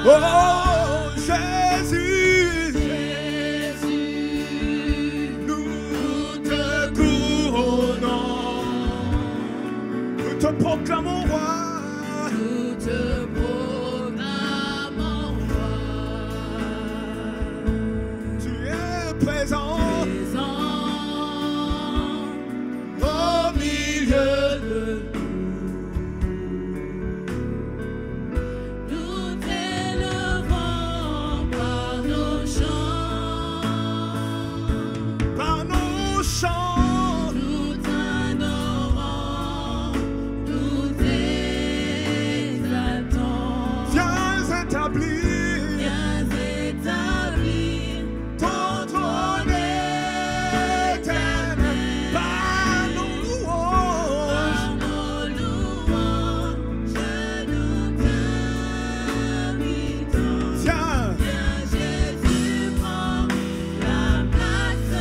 Oh Jésus, nous te couronnons, nous te proclamons roi. Nous te proclamons roi. Tu es présent au milieu de nous. Nous t'élevons par nos chants. par nos chants. Nous t'honorons, nous t'exaltons. Viens établir Viens établir ton trône éternel par nos louanges. par nos louanges, nous t'invitons. Viens, Viens Jésus, prends la place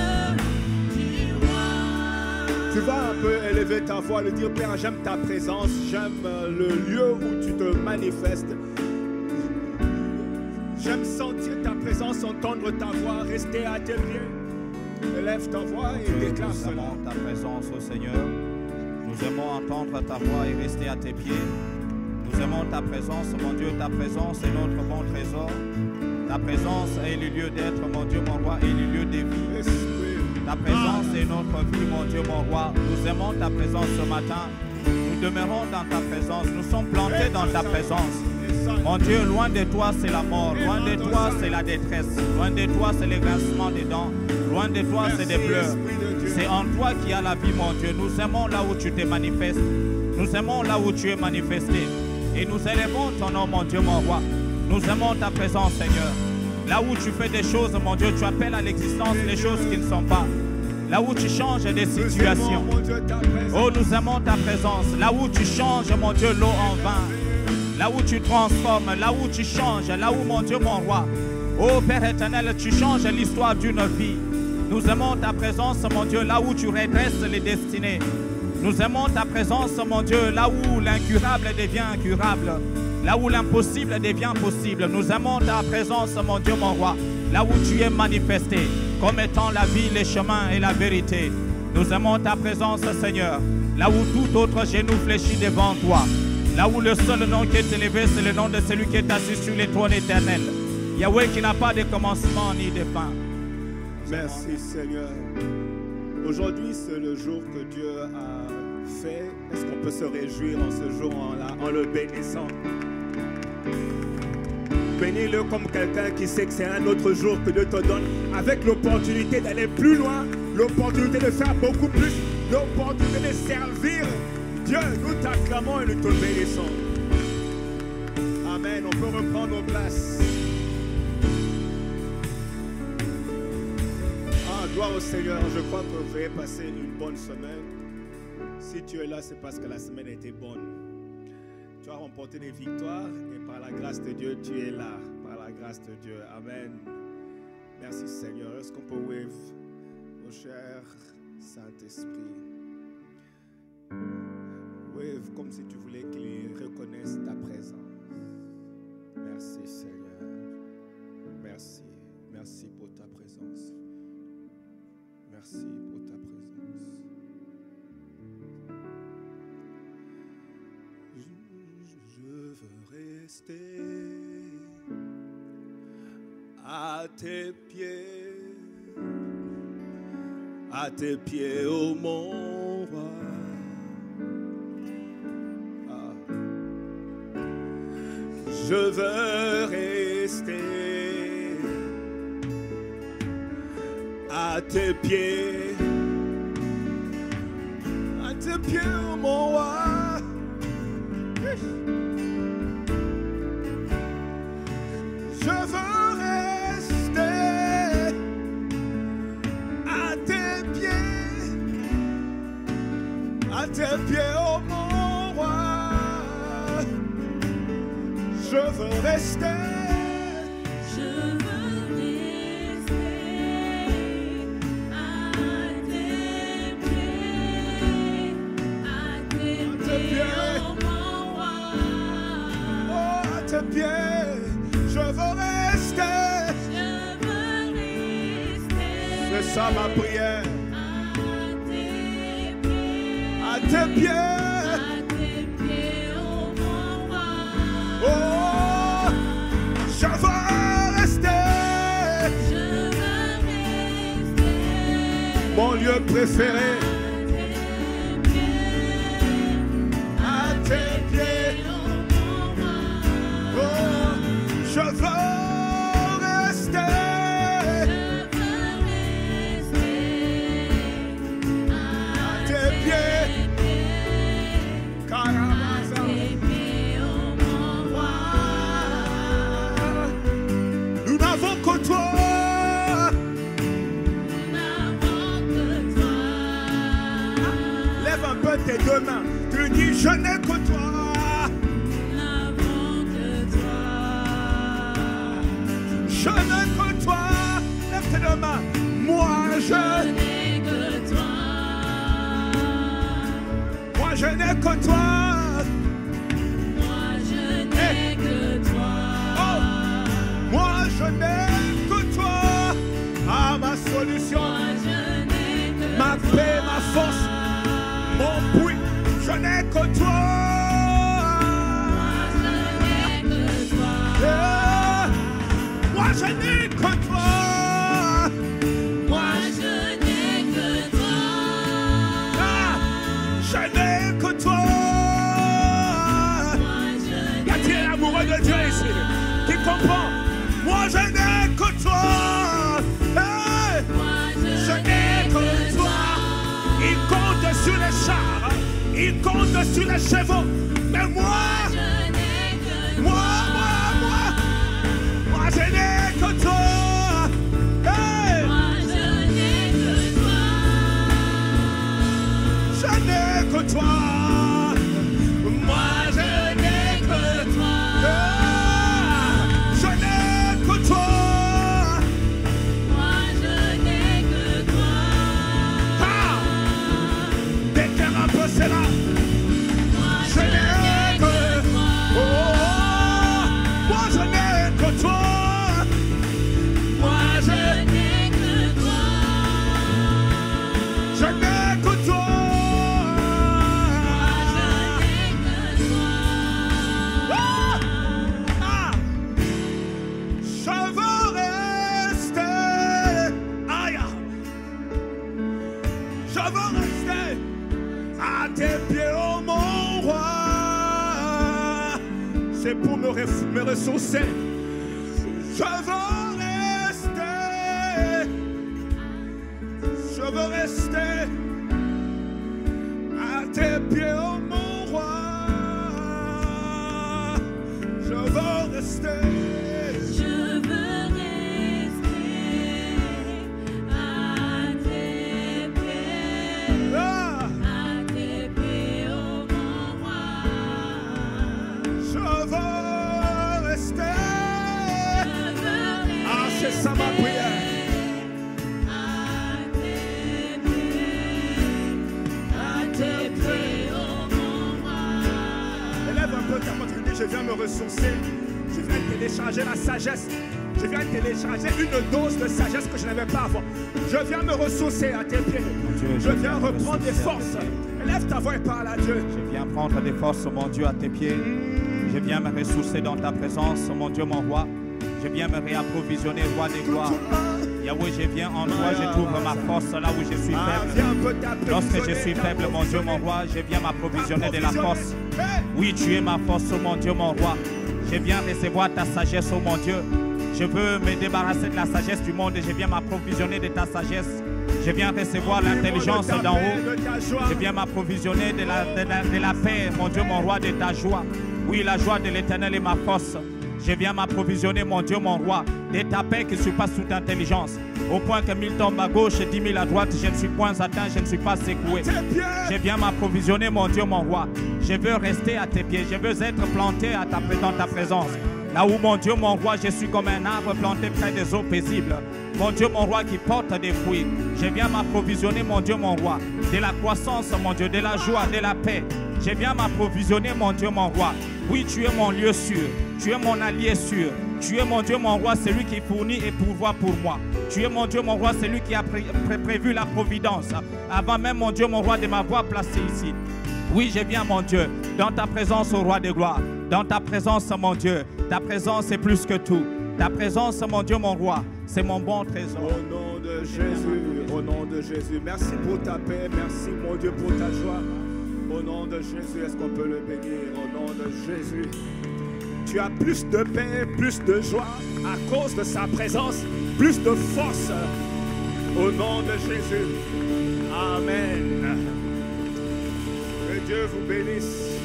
du roi. tu vas un peu élever ta voix, le dire Père, j'aime ta présence, j'aime le lieu où tu te manifestes. J'aime sentir ta présence, entendre ta voix, rester à tes pieds. Élève ta voix et déclare Nous cela. aimons ta présence, ô Seigneur. Nous aimons entendre ta voix et rester à tes pieds. Nous aimons ta présence, mon Dieu. Ta présence est notre bon trésor. Ta présence est le lieu d'être, mon Dieu, mon roi, et le lieu des vies. Esprit. Ta présence est notre vie, mon Dieu, mon roi. Nous aimons ta présence ce matin. Nous demeurons dans ta présence. Nous sommes plantés dans ta présence. Mon Dieu, loin de toi, c'est la mort. Loin de toi, c'est la détresse. Loin de toi, c'est le grincement des dents. Loin de toi, c'est des pleurs. C'est en toi qu'il y a la vie, mon Dieu. Nous aimons là où tu te manifestes. Nous aimons là où tu es manifesté. Et nous élevons ton nom, mon Dieu, mon roi. Nous aimons ta présence, Seigneur. Là où tu fais des choses, mon Dieu, tu appelles à l'existence les choses qui ne sont pas. Là où tu changes des situations. Oh, nous aimons ta présence. Là où tu changes, mon Dieu, l'eau en vin. Là où tu transformes, là où tu changes, là où, mon Dieu, mon roi. Oh, Père éternel, tu changes l'histoire d'une vie. Nous aimons ta présence, mon Dieu, là où tu redresses les destinées. Nous aimons ta présence, mon Dieu, là où l'incurable devient incurable. Là où l'impossible devient possible. Nous aimons ta présence, mon Dieu, mon roi. Là où tu es manifesté comme étant la vie, les chemins et la vérité. Nous aimons ta présence, Seigneur. Là où tout autre genou fléchit devant toi. Là où le seul nom qui est élevé, c'est le nom de celui qui est assis sur les trônes éternels. Yahweh qui n'a pas de commencement ni de fin. Merci Seigneur. Aujourd'hui, c'est le jour que Dieu a fait. Est-ce qu'on peut se réjouir en ce jour en le bénissant? Bénis-le comme quelqu'un qui sait que c'est un autre jour que Dieu te donne, avec l'opportunité d'aller plus loin, l'opportunité de faire beaucoup plus, l'opportunité de servir. Dieu, nous t'acclamons et nous te bénissons. Amen. On peut reprendre nos places. Gloire au Seigneur. Je crois que vous avez passé une bonne semaine. Si tu es là, c'est parce que la semaine était bonne. Tu as remporté des victoires et par la grâce de Dieu, tu es là. Par la grâce de Dieu. Amen. Merci Seigneur. Est-ce qu'on peut wave au cher Saint-Esprit? Wave comme si tu voulais qu'il reconnaisse ta présence. Merci Seigneur. Merci. Merci pour ta présence. Merci pour ta présence. Je veux rester à tes pieds, ô mon roi. Je veux rester à tes pieds, oh mon roi. Je veux rester à tes pieds, oh mon roi. Je veux rester. Je ça ma prière. À tes pieds, À oh mon roi. Oh, je veux rester. Je veux rester Mon lieu préféré. à tes pieds, oh mon roi. Oh, je veux rester. Je veux rester à Tes pieds. pieds, Caravaza. tes pieds, oh mon roi. Nous n'avons que toi. Nous n'avons que toi. Lève un peu tes deux mains. Tu dis, je n'ai que toi. Nous n'avons que toi. Je n'ai que toi. Lève tes deux mains. Moi, Je je n'ai que toi. n'ai que toi. Moi je n'ai que toi. Oh, moi, je n'ai que toi. Ah, ma solution, Moi je n'ai que ma toi. paix, ma force, mon puits. Je n'ai que toi. Moi je n'ai que toi. Yeah. Moi, je n'ai que toi. Moi je n'ai que toi. Ah, je n'ai que toi. Moi je Y a-t-il un amoureux de Dieu ici qui comprend? Moi, je n'ai que toi. Hey, je n'ai que toi. Il compte sur les chars, il compte sur les chevaux. Mais moi, moi, je n'ai que toi. Hey, je n'ai que toi. Moi, je n'ai que toi. Je n'ai que toi. Ah, déclare un peu cela. Je n'ai que toi. Oh, moi, je n'ai que toi. Moi, je n'ai que toi. Ah, ah, je veux rester. Aïe. Je veux rester à tes pieds, oh mon roi. C'est pour me ressourcer. Je veux rester. Je veux rester à tes pieds, oh mon roi. Je veux rester. Ah, je veux rester. Ah, c'est ça ma prière. Élève un peu ta main, tu dis, je viens me ressourcer. Je viens télécharger la sagesse. Je viens télécharger une dose de sagesse que je n'avais pas avant. Je viens me ressourcer à tes pieds. Je viens reprendre des forces. Élève ta voix et parle à Dieu. Je viens prendre des forces, mon Dieu, à tes pieds. Je viens me ressourcer dans ta présence, mon Dieu, mon roi. Je viens me réapprovisionner, roi des gloires. Yahweh, je viens en toi, je trouve ma force là où je suis faible. Lorsque je suis faible, mon Dieu, mon roi, je viens m'approvisionner de la force. Oui, tu es ma force, oh mon Dieu, mon roi. Je viens recevoir ta sagesse, oh mon Dieu. Je veux me débarrasser de la sagesse du monde et je viens m'approvisionner de ta sagesse. Je viens recevoir l'intelligence d'en haut. Je viens m'approvisionner de la paix, mon Dieu, mon roi, de ta joie. Oui, la joie de l'Éternel est ma force. Je viens m'approvisionner, mon Dieu, mon roi, de ta paix qui surpasse toute intelligence. Au point que 1000 tombent à gauche et 10 000 à droite, je ne suis point atteint, je ne suis pas secoué. Je viens m'approvisionner, mon Dieu, mon roi. Je veux rester à tes pieds, je veux être planté dans ta présence. Là où, mon Dieu, mon roi, je suis comme un arbre planté près des eaux paisibles. Mon Dieu, mon roi, qui porte des fruits. Je viens m'approvisionner, mon Dieu, mon roi, de la croissance, mon Dieu, de la joie, de la paix. Je viens m'approvisionner, mon Dieu, mon roi. Oui, tu es mon lieu sûr. Tu es mon allié sûr. Tu es mon Dieu, mon roi, c'est lui qui fournit et pourvoit pour moi. Tu es mon Dieu, mon roi, c'est lui qui a prévu la providence. Avant même, mon Dieu, mon roi, de m'avoir placé ici. Oui, je viens, mon Dieu, dans ta présence, ô roi de gloire. Dans ta présence, mon Dieu. Ta présence est plus que tout. Ta présence, mon Dieu, mon roi, c'est mon bon trésor. Au nom de Jésus, au nom de Jésus. Merci pour ta paix, merci, mon Dieu, pour ta joie. Au nom de Jésus, est-ce qu'on peut le bénir? Au nom de Jésus. Tu as plus de paix, plus de joie à cause de sa présence, plus de force. Au nom de Jésus. Amen. Que Dieu vous bénisse.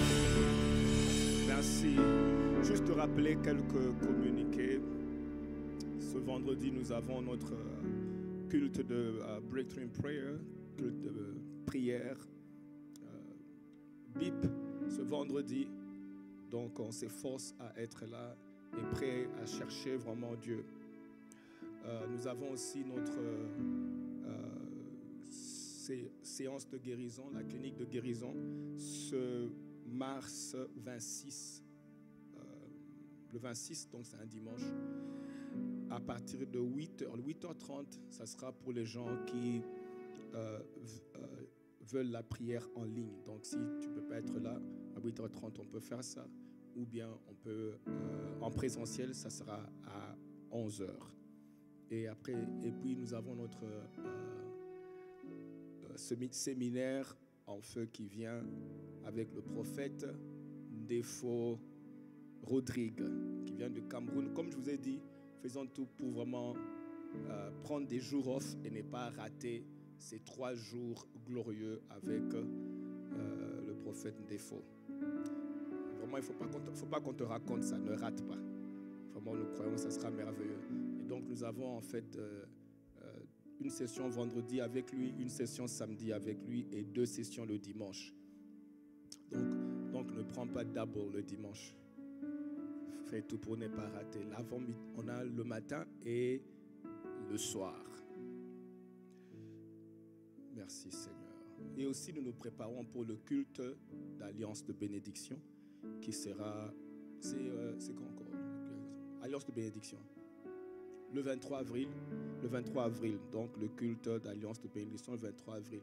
Merci. Juste te rappeler quelques communiqués. Ce vendredi, nous avons notre culte de Breakthrough in Prayer, culte de prière, BIP, ce vendredi. Donc, on s'efforce à être là et prêt à chercher vraiment Dieu. Nous avons aussi notre séance de guérison, la clinique de guérison, ce mars 26. Le 26, donc c'est un dimanche. À partir de 8h30, ça sera pour les gens qui veulent la prière en ligne. Donc, si tu ne peux pas être là, à 8h30, on peut faire ça. Ou bien, on peut, en présentiel, ça sera à 11h. Et puis, nous avons notre séminaire en feu qui vient avec le prophète Ndefo Rodrigue, qui vient du Cameroun. Comme je vous ai dit, faisons tout pour vraiment prendre des jours off et ne pas rater ces 3 jours glorieux avec le prophète Ndefo. Vraiment, il ne faut pas qu'on te raconte ça, ne rate pas. Vraiment, nous croyons que ça sera merveilleux. Et donc, nous avons en fait une session vendredi avec lui, une session samedi avec lui et 2 sessions le dimanche. Donc ne prends pas double le dimanche. Fais tout pour ne pas rater. On a le matin et le soir. Merci Seigneur. Et aussi nous nous préparons pour le culte d'Alliance de bénédiction qui sera, c'est quand encore? Alliance de bénédiction. Le 23 avril, donc le culte d'Alliance de bénédiction, le 23 avril.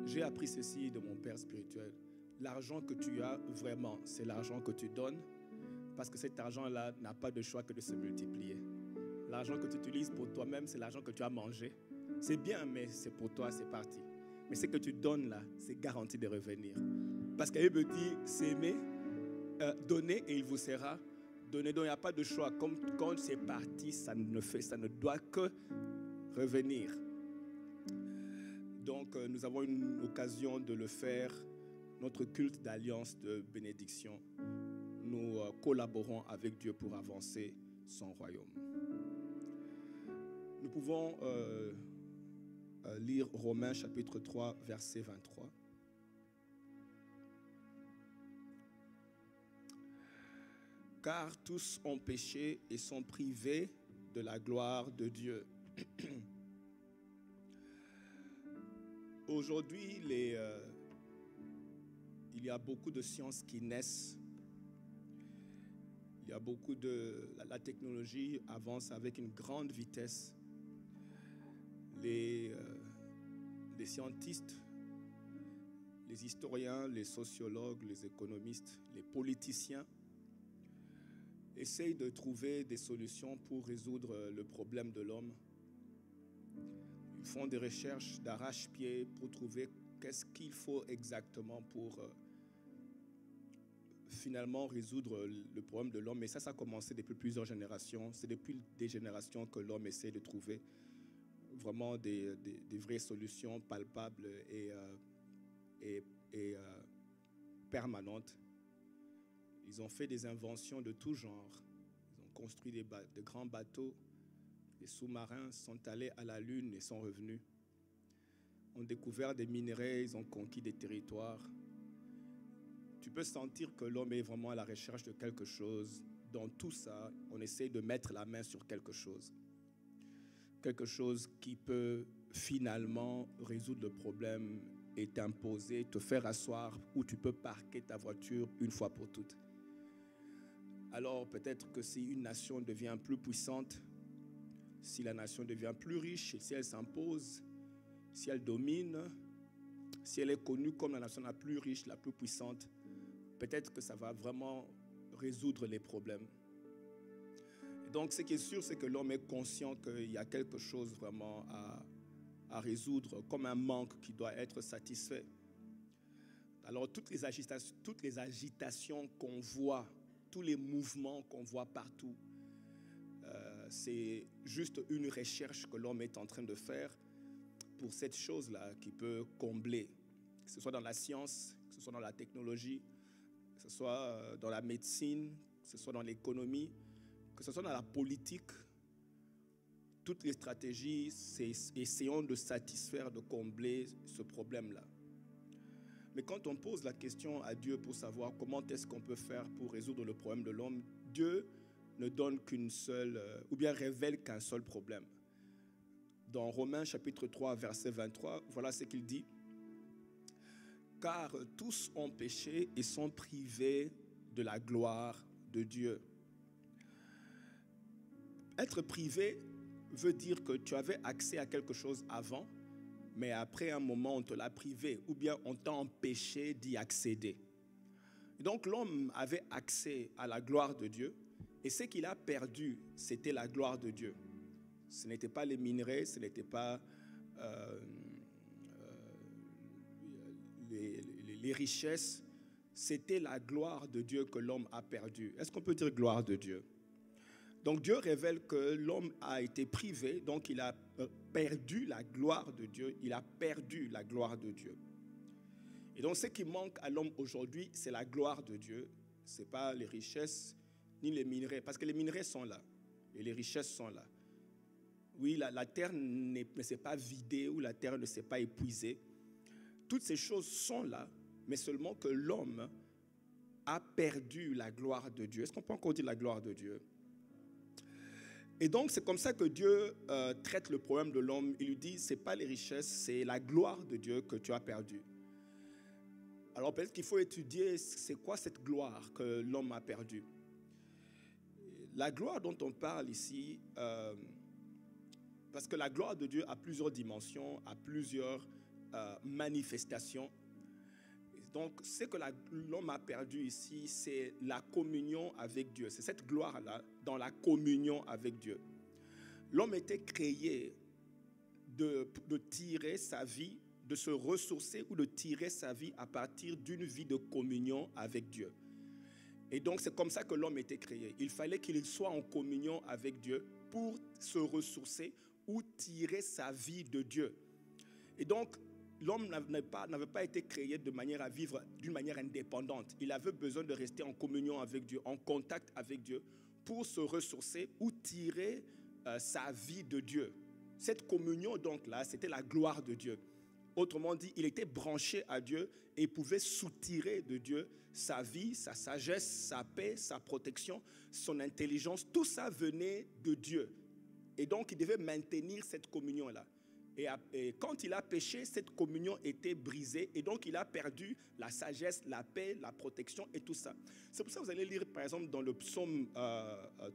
J'ai appris ceci de mon père spirituel. L'argent que tu as, vraiment, c'est l'argent que tu donnes, parce que cet argent-là n'a pas de choix que de se multiplier. L'argent que tu utilises pour toi-même, c'est l'argent que tu as mangé. C'est bien, mais c'est pour toi, c'est parti. Mais ce que tu donnes là, c'est garanti de revenir. Parce qu'il me dit, s'aimer, donner et il vous sera donné. Donc il n'y a pas de choix. Comme quand c'est parti, ça ne doit que revenir. Donc nous avons une occasion de le faire. Notre culte d'alliance de bénédiction. Nous collaborons avec Dieu pour avancer son royaume. Nous pouvons lire Romains chapitre 3, verset 23. Car tous ont péché et sont privés de la gloire de Dieu. Aujourd'hui, il y a beaucoup de sciences qui naissent. Il y a beaucoup la technologie avance avec une grande vitesse. Les scientistes, les historiens, les sociologues, les économistes, les politiciens essayent de trouver des solutions pour résoudre le problème de l'homme. Ils font des recherches d'arrache-pied pour trouver qu'est-ce qu'il faut exactement pour finalement résoudre le problème de l'homme. Et ça a commencé depuis plusieurs générations. C'est depuis des générations que l'homme essaie de trouver vraiment des vraies solutions palpables et permanentes. Ils ont fait des inventions de tout genre. Ils ont construit de grands bateaux. Les sous-marins sont allés à la Lune et sont revenus. Ils ont découvert des minerais, ils ont conquis des territoires. Tu peux sentir que l'homme est vraiment à la recherche de quelque chose. Dans tout ça, on essaie de mettre la main sur quelque chose. Quelque chose qui peut finalement résoudre le problème et t'imposer, te faire asseoir où tu peux parquer ta voiture une fois pour toutes. Alors peut-être que si une nation devient plus puissante, si la nation devient plus riche, si elle s'impose, si elle domine, si elle est connue comme la nation la plus riche, la plus puissante, peut-être que ça va vraiment résoudre les problèmes. Et donc ce qui est sûr, c'est que l'homme est conscient qu'il y a quelque chose vraiment à résoudre, comme un manque qui doit être satisfait. Alors toutes les agitations qu'on voit, tous les mouvements qu'on voit partout, c'est juste une recherche que l'homme est en train de faire pour cette chose-là qui peut combler, que ce soit dans la science, que ce soit dans la technologie, que ce soit dans la médecine, que ce soit dans l'économie, que ce soit dans la politique. Toutes les stratégies, c'est essayons de satisfaire, de combler ce problème-là. Mais quand on pose la question à Dieu pour savoir comment est-ce qu'on peut faire pour résoudre le problème de l'homme, Dieu ne donne qu'une seule, ou bien révèle qu'un seul problème. Dans Romains chapitre 3, verset 23, voilà ce qu'il dit. « Car tous ont péché et sont privés de la gloire de Dieu. » Être privé veut dire que tu avais accès à quelque chose avant, mais après un moment, on te l'a privé, ou bien on t'a empêché d'y accéder. Et donc l'homme avait accès à la gloire de Dieu, et ce qu'il a perdu, c'était la gloire de Dieu. Ce n'était pas les minerais, ce n'était pas les richesses, c'était la gloire de Dieu que l'homme a perdue. Est-ce qu'on peut dire gloire de Dieu? Donc Dieu révèle que l'homme a été privé, donc il a perdu la gloire de Dieu, il a perdu la gloire de Dieu. Et donc ce qui manque à l'homme aujourd'hui, c'est la gloire de Dieu, ce n'est pas les richesses ni les minerais, parce que les minerais sont là et les richesses sont là. Oui, la terre ne s'est pas vidée ou la terre ne s'est pas épuisée. Toutes ces choses sont là, mais seulement que l'homme a perdu la gloire de Dieu. Est-ce qu'on peut encore dire la gloire de Dieu? Et donc, c'est comme ça que Dieu traite le problème de l'homme. Il lui dit, ce n'est pas les richesses, c'est la gloire de Dieu que tu as perdue. Alors, peut-être qu'il faut étudier, c'est quoi cette gloire que l'homme a perdue. La gloire dont on parle ici, parce que la gloire de Dieu a plusieurs dimensions, a plusieurs manifestations. Donc, ce que l'homme a perdu ici, c'est la communion avec Dieu. C'est cette gloire-là dans la communion avec Dieu. L'homme était créé de tirer sa vie, de se ressourcer ou de tirer sa vie à partir d'une vie de communion avec Dieu. Et donc, c'est comme ça que l'homme était créé. Il fallait qu'il soit en communion avec Dieu pour se ressourcer ou tirer sa vie de Dieu. Et donc, l'homme n'avait pas été créé de manière à vivre d'une manière indépendante. Il avait besoin de rester en communion avec Dieu, en contact avec Dieu, pour se ressourcer ou tirer sa vie de Dieu. Cette communion, donc là, c'était la gloire de Dieu. Autrement dit, il était branché à Dieu et pouvait soutirer de Dieu sa vie, sa sagesse, sa paix, sa protection, son intelligence. Tout ça venait de Dieu. Et donc, il devait maintenir cette communion-là. Et quand il a péché, cette communion était brisée. Et donc, il a perdu la sagesse, la paix, la protection et tout ça. C'est pour ça que vous allez lire, par exemple, dans le psaume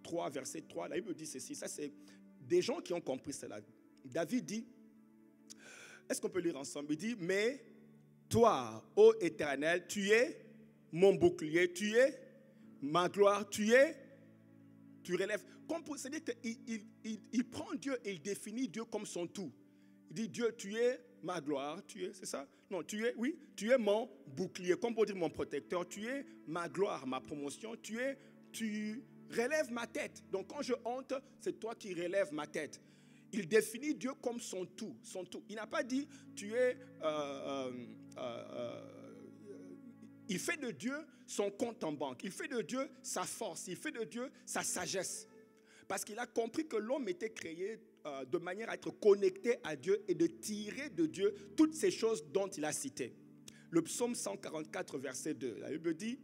3, verset 3, la Bible dit ceci. Ça, c'est des gens qui ont compris cela. David dit, est-ce qu'on peut lire ensemble? Il dit, mais toi, ô Éternel, tu es mon bouclier, tu es ma gloire, tu relèves. C'est-à-dire qu'il prend Dieu et il définit Dieu comme son tout. Il dit, Dieu, tu es ma gloire, c'est ça? Non, tu es mon bouclier, comme pour dire mon protecteur, tu es ma gloire, ma promotion, tu relèves ma tête. Donc quand je honte, c'est toi qui relèves ma tête. Il définit Dieu comme son tout, son tout. Il n'a pas dit, il fait de Dieu son compte en banque, il fait de Dieu sa force, il fait de Dieu sa sagesse. Parce qu'il a compris que l'homme était créé de manière à être connecté à Dieu et de tirer de Dieu toutes ces choses dont il a cité. Le psaume 144, verset 2, la Bible dit,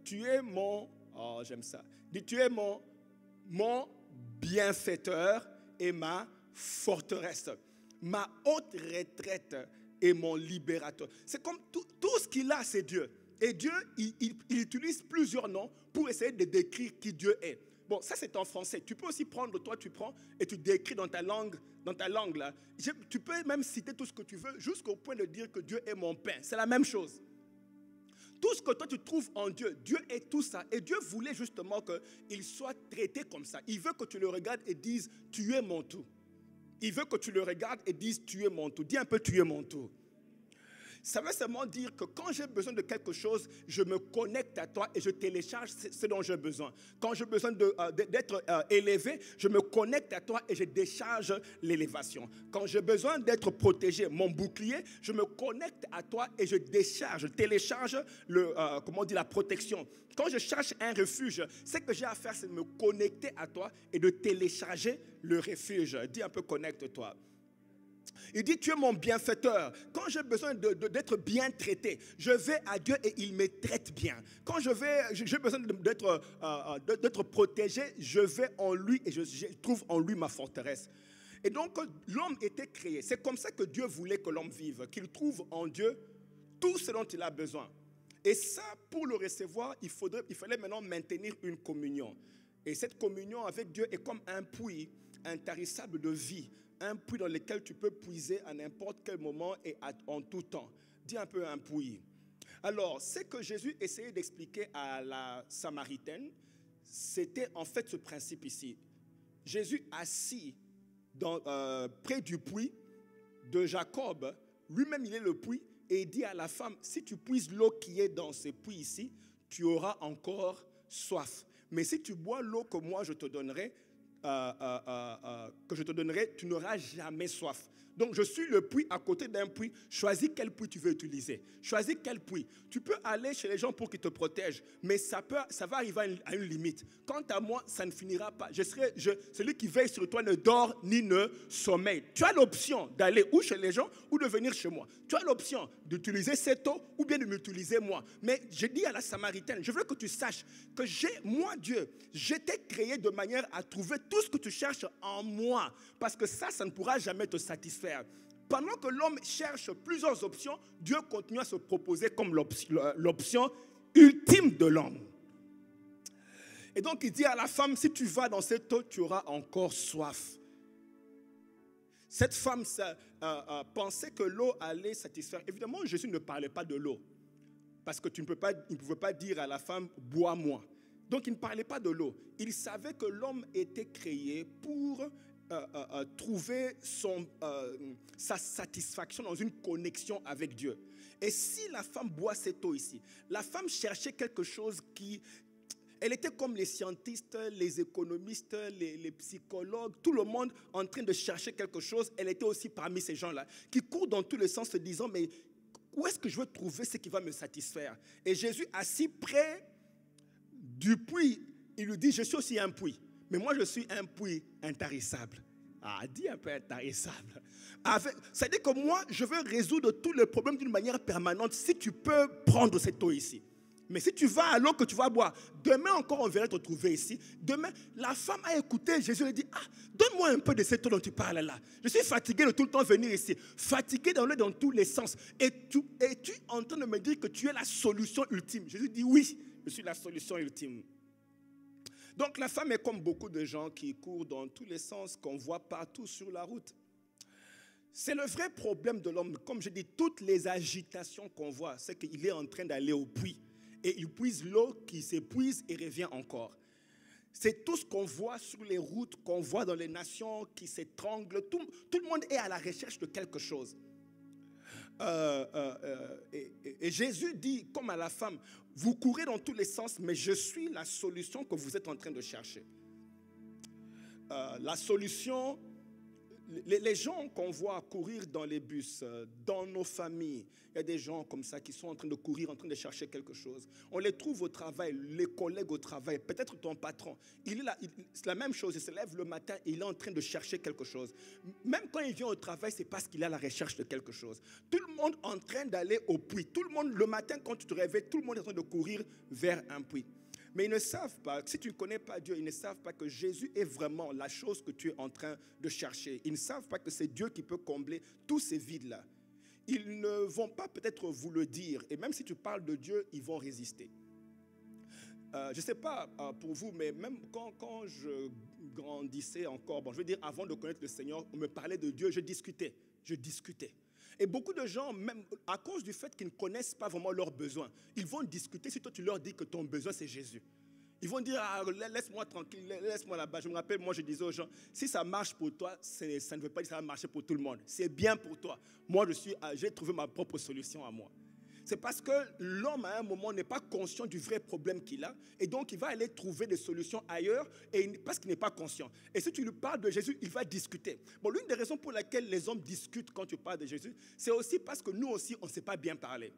tu es mon, j'aime ça, dit, tu es mon bienfaiteur et ma forteresse, ma haute retraite et mon libérateur. C'est comme tout ce qu'il a, c'est Dieu. Et Dieu, il utilise plusieurs noms pour essayer de décrire qui Dieu est. Bon, ça c'est en français. Tu peux aussi prendre, toi tu prends et tu décris dans ta langue là. Tu peux même citer tout ce que tu veux jusqu'au point de dire que Dieu est mon pain. C'est la même chose. Tout ce que toi tu trouves en Dieu, Dieu est tout ça. Et Dieu voulait justement qu'il soit traité comme ça. Il veut que tu le regardes et dises, tu es mon tout. Il veut que tu le regardes et dises, tu es mon tout. Dis un peu, tu es mon tout. Ça veut seulement dire que quand j'ai besoin de quelque chose, je me connecte à toi et je télécharge ce dont j'ai besoin. Quand j'ai besoin d'être élevé, je me connecte à toi et je décharge l'élévation. Quand j'ai besoin d'être protégé, mon bouclier, je me connecte à toi et je décharge, je télécharge la protection. Quand je cherche un refuge, ce que j'ai à faire, c'est de me connecter à toi et de télécharger le refuge. Dis un peu, connecte-toi. Il dit, tu es mon bienfaiteur. Quand j'ai besoin d'être bien traité, je vais à Dieu et il me traite bien. Quand j'ai besoin d'être protégé, je vais en lui et je trouve en lui ma forteresse. Et donc, l'homme était créé. C'est comme ça que Dieu voulait que l'homme vive, qu'il trouve en Dieu tout ce dont il a besoin. Et ça, pour le recevoir, il fallait maintenant maintenir une communion. Et cette communion avec Dieu est comme un puits intarissable de vie. Un puits dans lequel tu peux puiser à n'importe quel moment et en tout temps. Dis un peu un puits. Alors, ce que Jésus essayait d'expliquer à la Samaritaine, c'était en fait ce principe ici. Jésus assis près du puits de Jacob, lui-même il est le puits, et il dit à la femme, si tu puises l'eau qui est dans ce puits ici, tu auras encore soif. Mais si tu bois l'eau que moi je te donnerai, tu n'auras jamais soif. Donc je suis le puits à côté d'un puits. Choisis quel puits tu veux utiliser. Choisis quel puits. Tu peux aller chez les gens pour qu'ils te protègent, mais ça va arriver à une limite. Quant à moi, ça ne finira pas. Celui qui veille sur toi ne dort ni ne sommeille. Tu as l'option d'aller ou chez les gens ou de venir chez moi. Tu as l'option d'utiliser cette eau ou bien de m'utiliser moi. Mais je dis à la Samaritaine, je veux que tu saches que moi Dieu, je t'ai créé de manière à trouver tout ce que tu cherches en moi. Parce que ça ne pourra jamais te satisfaire. Pendant que l'homme cherche plusieurs options, Dieu continue à se proposer comme l'option ultime de l'homme. Et donc il dit à la femme, si tu vas dans cette eau, tu auras encore soif. Cette femme pensait que l'eau allait satisfaire. Évidemment, Jésus ne parlait pas de l'eau. Parce que il ne pouvait pas dire à la femme, bois-moi. Donc il ne parlait pas de l'eau. Il savait que l'homme était créé pour trouver sa satisfaction dans une connexion avec Dieu. Et si la femme boit cette eau ici, la femme cherchait quelque chose elle était comme les scientifiques, les économistes, les psychologues, tout le monde en train de chercher quelque chose. Elle était aussi parmi ces gens-là qui courent dans tous les sens se disant, mais où est-ce que je vais trouver ce qui va me satisfaire? Et Jésus, assis près du puits, il lui dit, je suis aussi un puits. Mais moi, je suis un puits intarissable. Ah, dis un peu intarissable. C'est-à-dire que moi, je veux résoudre tous les problèmes d'une manière permanente si tu peux prendre cette eau ici. Mais si tu vas à l'eau que tu vas boire, demain encore on verra te trouver ici. Demain, la femme a écouté, Jésus lui dit, donne-moi un peu de cette eau dont tu parles là. Je suis fatigué de tout le temps venir ici. Fatigué d'aller dans tous les sens. Et tu es en train de me dire que tu es la solution ultime. Jésus dit, oui, je suis la solution ultime. Donc la femme est comme beaucoup de gens qui courent dans tous les sens, qu'on voit partout sur la route. C'est le vrai problème de l'homme. Comme je dis, toutes les agitations qu'on voit, c'est qu'il est en train d'aller au puits. Et il puise l'eau qui s'épuise et revient encore. C'est tout ce qu'on voit sur les routes, qu'on voit dans les nations qui s'étranglent. Tout le monde est à la recherche de quelque chose. Et Jésus dit, comme à la femme, vous courez dans tous les sens, mais je suis la solution que vous êtes en train de chercher. La solution, les gens qu'on voit courir dans les bus, dans nos familles, il y a des gens comme ça qui sont en train de courir, en train de chercher quelque chose. On les trouve au travail, les collègues au travail, peut-être ton patron. Il est là, c'est la même chose, il se lève le matin et il est en train de chercher quelque chose. Même quand il vient au travail, c'est parce qu'il est à la recherche de quelque chose. Tout le monde en train d'aller au puits. Tout le monde, le matin quand tu te réveilles, tout le monde est en train de courir vers un puits. Mais ils ne savent pas, si tu ne connais pas Dieu, ils ne savent pas que Jésus est vraiment la chose que tu es en train de chercher. Ils ne savent pas que c'est Dieu qui peut combler tous ces vides-là. ils ne vont pas peut-être vous le dire. Et même si tu parles de Dieu, ils vont résister. Je ne sais pas pour vous, mais même quand je grandissais encore, bon, je veux dire, avant de connaître le Seigneur, on me parlait de Dieu, je discutais. Et beaucoup de gens, même à cause du fait qu'ils ne connaissent pas vraiment leurs besoins, ils vont discuter si toi tu leur dis que ton besoin c'est Jésus. Ils vont dire, ah, laisse-moi tranquille, laisse-moi là-bas. Je me rappelle, moi je disais aux gens, si ça marche pour toi, ça ne veut pas dire que ça va marcher pour tout le monde. C'est bien pour toi. Moi, j'ai trouvé ma propre solution à moi. C'est parce que l'homme, à un moment, n'est pas conscient du vrai problème qu'il a. Et donc, il va aller trouver des solutions ailleurs parce qu'il n'est pas conscient. Et si tu lui parles de Jésus, il va discuter. Bon, l'une des raisons pour laquelle les hommes discutent quand tu parles de Jésus, c'est aussi parce que nous aussi, on ne sait pas bien parler.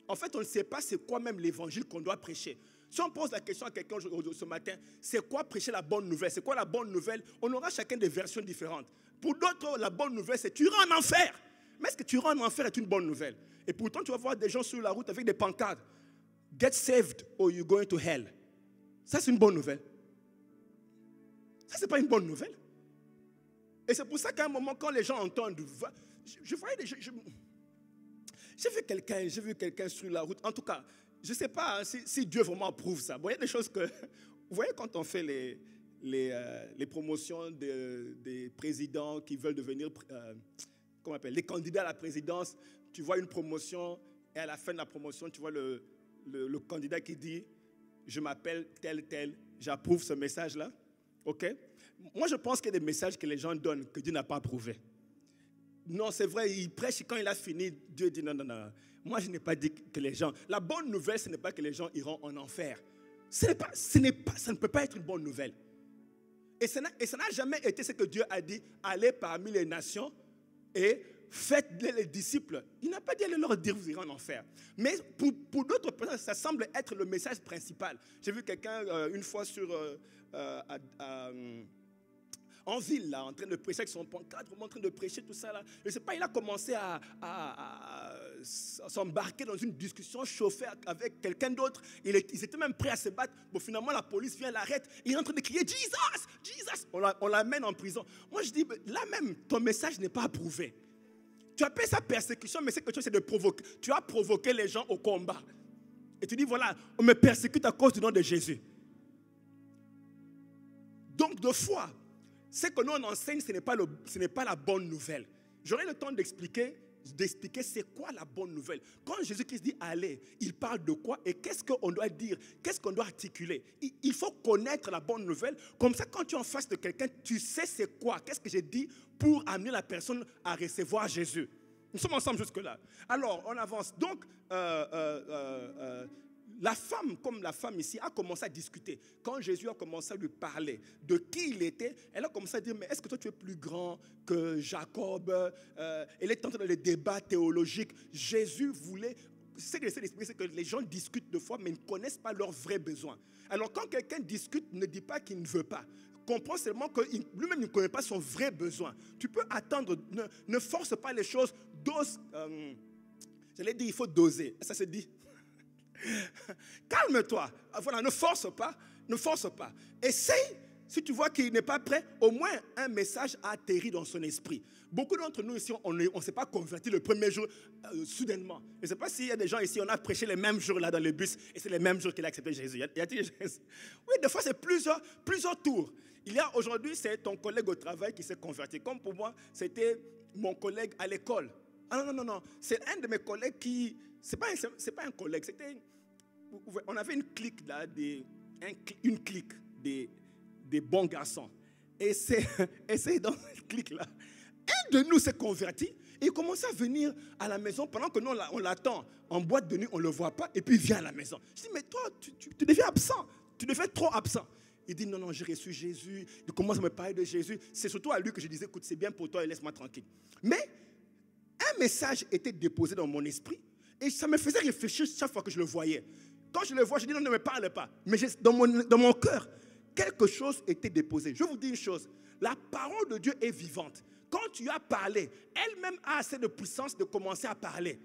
En fait, on ne sait pas c'est quoi même l'évangile qu'on doit prêcher. Si on pose la question à quelqu'un ce matin, c'est quoi prêcher la bonne nouvelle? C'est quoi la bonne nouvelle? On aura chacun des versions différentes. Pour d'autres, la bonne nouvelle, c'est tu iras en enfer. Mais est-ce que tu iras en enfer est une bonne nouvelle? Et pourtant, tu vas voir des gens sur la route avec des pancartes. Get saved or you're going to hell. Ça, c'est une bonne nouvelle. Ça, ce n'est pas une bonne nouvelle. Et c'est pour ça qu'à un moment, quand les gens entendent, je voyais des gens. J'ai vu quelqu'un sur la route. En tout cas, je ne sais pas si Dieu vraiment approuve ça. Bon, il y a des choses que... Vous voyez quand on fait les promotions des présidents qui veulent devenir... comment on appelle, les candidats à la présidence, tu vois une promotion et à la fin de la promotion, tu vois le candidat qui dit « Je m'appelle tel, j'approuve ce message-là. » Ok? Moi, je pense qu'il y a des messages que les gens donnent que Dieu n'a pas approuvé. Non, c'est vrai, il prêche et quand il a fini, Dieu dit non. Moi, je n'ai pas dit que les gens... La bonne nouvelle, ce n'est pas que les gens iront en enfer. Ça ne peut pas être une bonne nouvelle. Et ça n'a jamais été ce que Dieu a dit, allez parmi les nations et faites les disciples. Il n'a pas dit allez leur dire vous irez en enfer. Mais pour d'autres personnes, ça semble être le message principal. J'ai vu quelqu'un une fois en ville, là, en train de prêcher avec son pancarte, en train de prêcher tout ça. Là. Je ne sais pas, il a commencé à s'embarquer dans une discussion chauffée avec quelqu'un d'autre. Ils étaient même prêts à se battre. Bon, finalement, la police vient, l'arrête. Il est en train de crier « Jesus! Jesus! » On l'amène en prison. Moi, je dis, là même, ton message n'est pas approuvé. Tu appelles ça persécution, mais ce que tu fais, c'est de provoquer. Tu as provoqué les gens au combat. Et tu dis, voilà, on me persécute à cause du nom de Jésus. Donc, de foi, ce que nous on enseigne, ce n'est pas la bonne nouvelle. J'aurai le temps d'expliquer c'est quoi la bonne nouvelle. Quand Jésus-Christ dit allez, il parle de quoi et qu'est-ce qu'on doit dire, qu'est-ce qu'on doit articuler. Il faut connaître la bonne nouvelle. Comme ça, quand tu es en face de quelqu'un, tu sais c'est quoi, qu'est-ce que j'ai dit pour amener la personne à recevoir Jésus. Nous sommes ensemble jusque-là. Alors, on avance. Donc, la femme, comme la femme ici, a commencé à discuter. Quand Jésus a commencé à lui parler de qui il était, elle a commencé à dire, mais est-ce que toi tu es plus grand que Jacob? Elle est entrée dans les débats théologiques. Jésus voulait... Ce que j'essaie d'expliquer, c'est que les gens discutent de foi, mais ils ne connaissent pas leurs vrais besoins. Alors quand quelqu'un discute, ne dit pas qu'il ne veut pas. Comprends seulement que lui-même ne connaît pas son vrai besoin. Tu peux attendre, ne force pas les choses, dose. J'allais dire, il faut doser. Ça se dit. Calme-toi. Voilà, ne force pas. Essaye, si tu vois qu'il n'est pas prêt, au moins un message a atterri dans son esprit. Beaucoup d'entre nous ici, on ne s'est pas converti le premier jour soudainement. Je ne sais pas s'il y a des gens ici, on a prêché les mêmes jours là dans le bus et c'est les mêmes jours qu'il a accepté Jésus. Oui, des fois c'est plusieurs tours. Aujourd'hui, c'est ton collègue au travail qui s'est converti. Comme pour moi, c'était mon collègue à l'école. Ah non. C'est un de mes collègues qui... C'est pas un collègue, c'était... On avait une clique là, une clique des bons garçons. Et c'est dans cette clique-là. Un de nous s'est converti et il commençait à venir à la maison pendant que nous, on l'attend. En boîte de nuit, on ne le voit pas et puis il vient à la maison. Je dis, mais toi, tu deviens absent. Tu deviens trop absent. Il dit, non, j'ai reçu Jésus. Il commence à me parler de Jésus. C'est surtout à lui que je disais, écoute, c'est bien pour toi et laisse-moi tranquille. Mais un message était déposé dans mon esprit et ça me faisait réfléchir chaque fois que je le voyais. Quand je le vois, je dis, non, ne me parle pas. Mais dans mon cœur, quelque chose était déposé. Je vous dis une chose, la parole de Dieu est vivante. Quand tu as parlé, elle-même a assez de puissance de commencer à parler.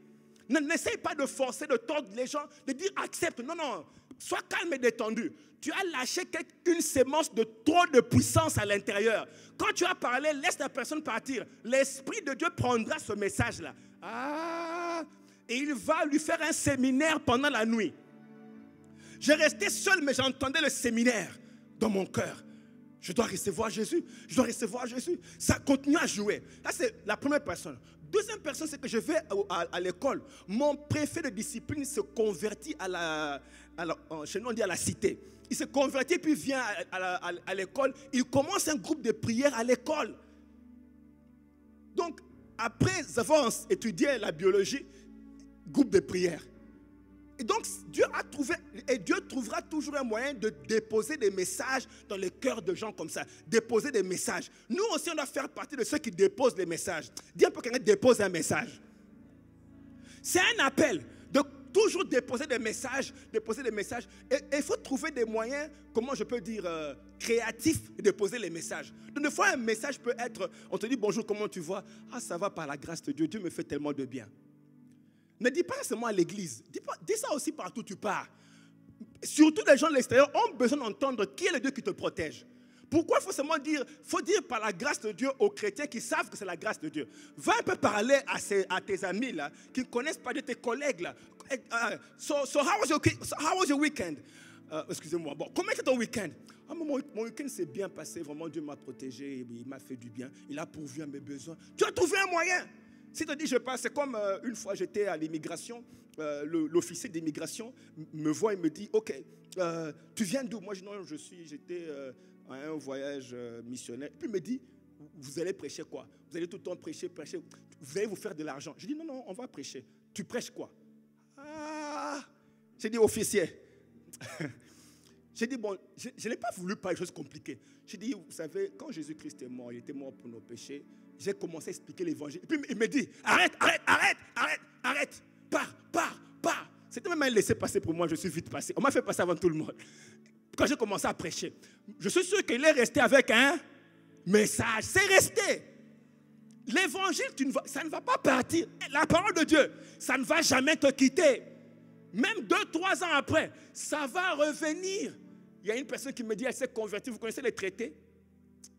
N'essaye pas de forcer, de tordre les gens, de dire accepte. Non. Sois calme et détendu. Tu as lâché une sémence de trop de puissance à l'intérieur. Quand tu as parlé, laisse la personne partir. L'Esprit de Dieu prendra ce message-là. Ah, et il va lui faire un séminaire pendant la nuit. Je restais seul, mais j'entendais le séminaire dans mon cœur. Je dois recevoir Jésus. Je dois recevoir Jésus. Ça continue à jouer. Ça, c'est la première personne. Deuxième personne, c'est que je vais à l'école. Mon préfet de discipline se convertit chez nous on dit à la cité. Il se convertit puis vient à l'école. Il commence un groupe de prière à l'école. Donc, après avoir étudié la biologie, groupe de prière. Et donc, Dieu a trouvé, et Dieu trouvera toujours un moyen de déposer des messages dans le cœur de gens comme ça. Déposer des messages. Nous aussi, on doit faire partie de ceux qui déposent les messages. Dis un peu quelqu'un dépose un message. C'est un appel de toujours déposer des messages, déposer des messages. Et il faut trouver des moyens, comment je peux dire, créatifs de déposer les messages. Donc, des fois, un message peut être, on te dit bonjour, comment tu vas? Ah, ça va par la grâce de Dieu, Dieu me fait tellement de bien. Ne dis pas seulement à l'église, dis ça aussi partout où tu pars. Surtout les gens de l'extérieur ont besoin d'entendre qui est le Dieu qui te protège. Pourquoi il faut seulement dire, faut dire par la grâce de Dieu aux chrétiens qui savent que c'est la grâce de Dieu. Va un peu parler à tes amis là, qui ne connaissent pas de tes collègues là. So how was your weekend? Excusez-moi, bon, comment était ton week-end? Ah, mon week-end s'est bien passé, vraiment Dieu m'a protégé, il m'a fait du bien, il a pourvu à mes besoins. Tu as trouvé un moyen. Si tu dis je passe, c'est comme une fois j'étais à l'immigration, l'officier d'immigration me voit et me dit ok, tu viens d'où? Moi je dis non, j'étais à un voyage missionnaire. Puis il me dit vous allez prêcher quoi? Vous allez tout le temps prêcher, vous allez vous faire de l'argent. Je dis non, on va prêcher. Tu prêches quoi? Ah, j'ai dit officier. J'ai dit bon, je n'ai pas voulu parler de choses compliquées. J'ai dit vous savez, quand Jésus-Christ est mort, il était mort pour nos péchés. J'ai commencé à expliquer l'évangile. Et puis il me dit, arrête, pars. C'était même un laissez-passer pour moi, je suis vite passé. On m'a fait passer avant tout le monde. Quand j'ai commencé à prêcher, je suis sûr qu'il est resté avec un message. C'est resté. L'évangile, ça ne va pas partir. La parole de Dieu, ça ne va jamais te quitter. Même 2-3 ans après, ça va revenir. Il y a une personne qui me dit, elle s'est convertie. Vous connaissez les traités?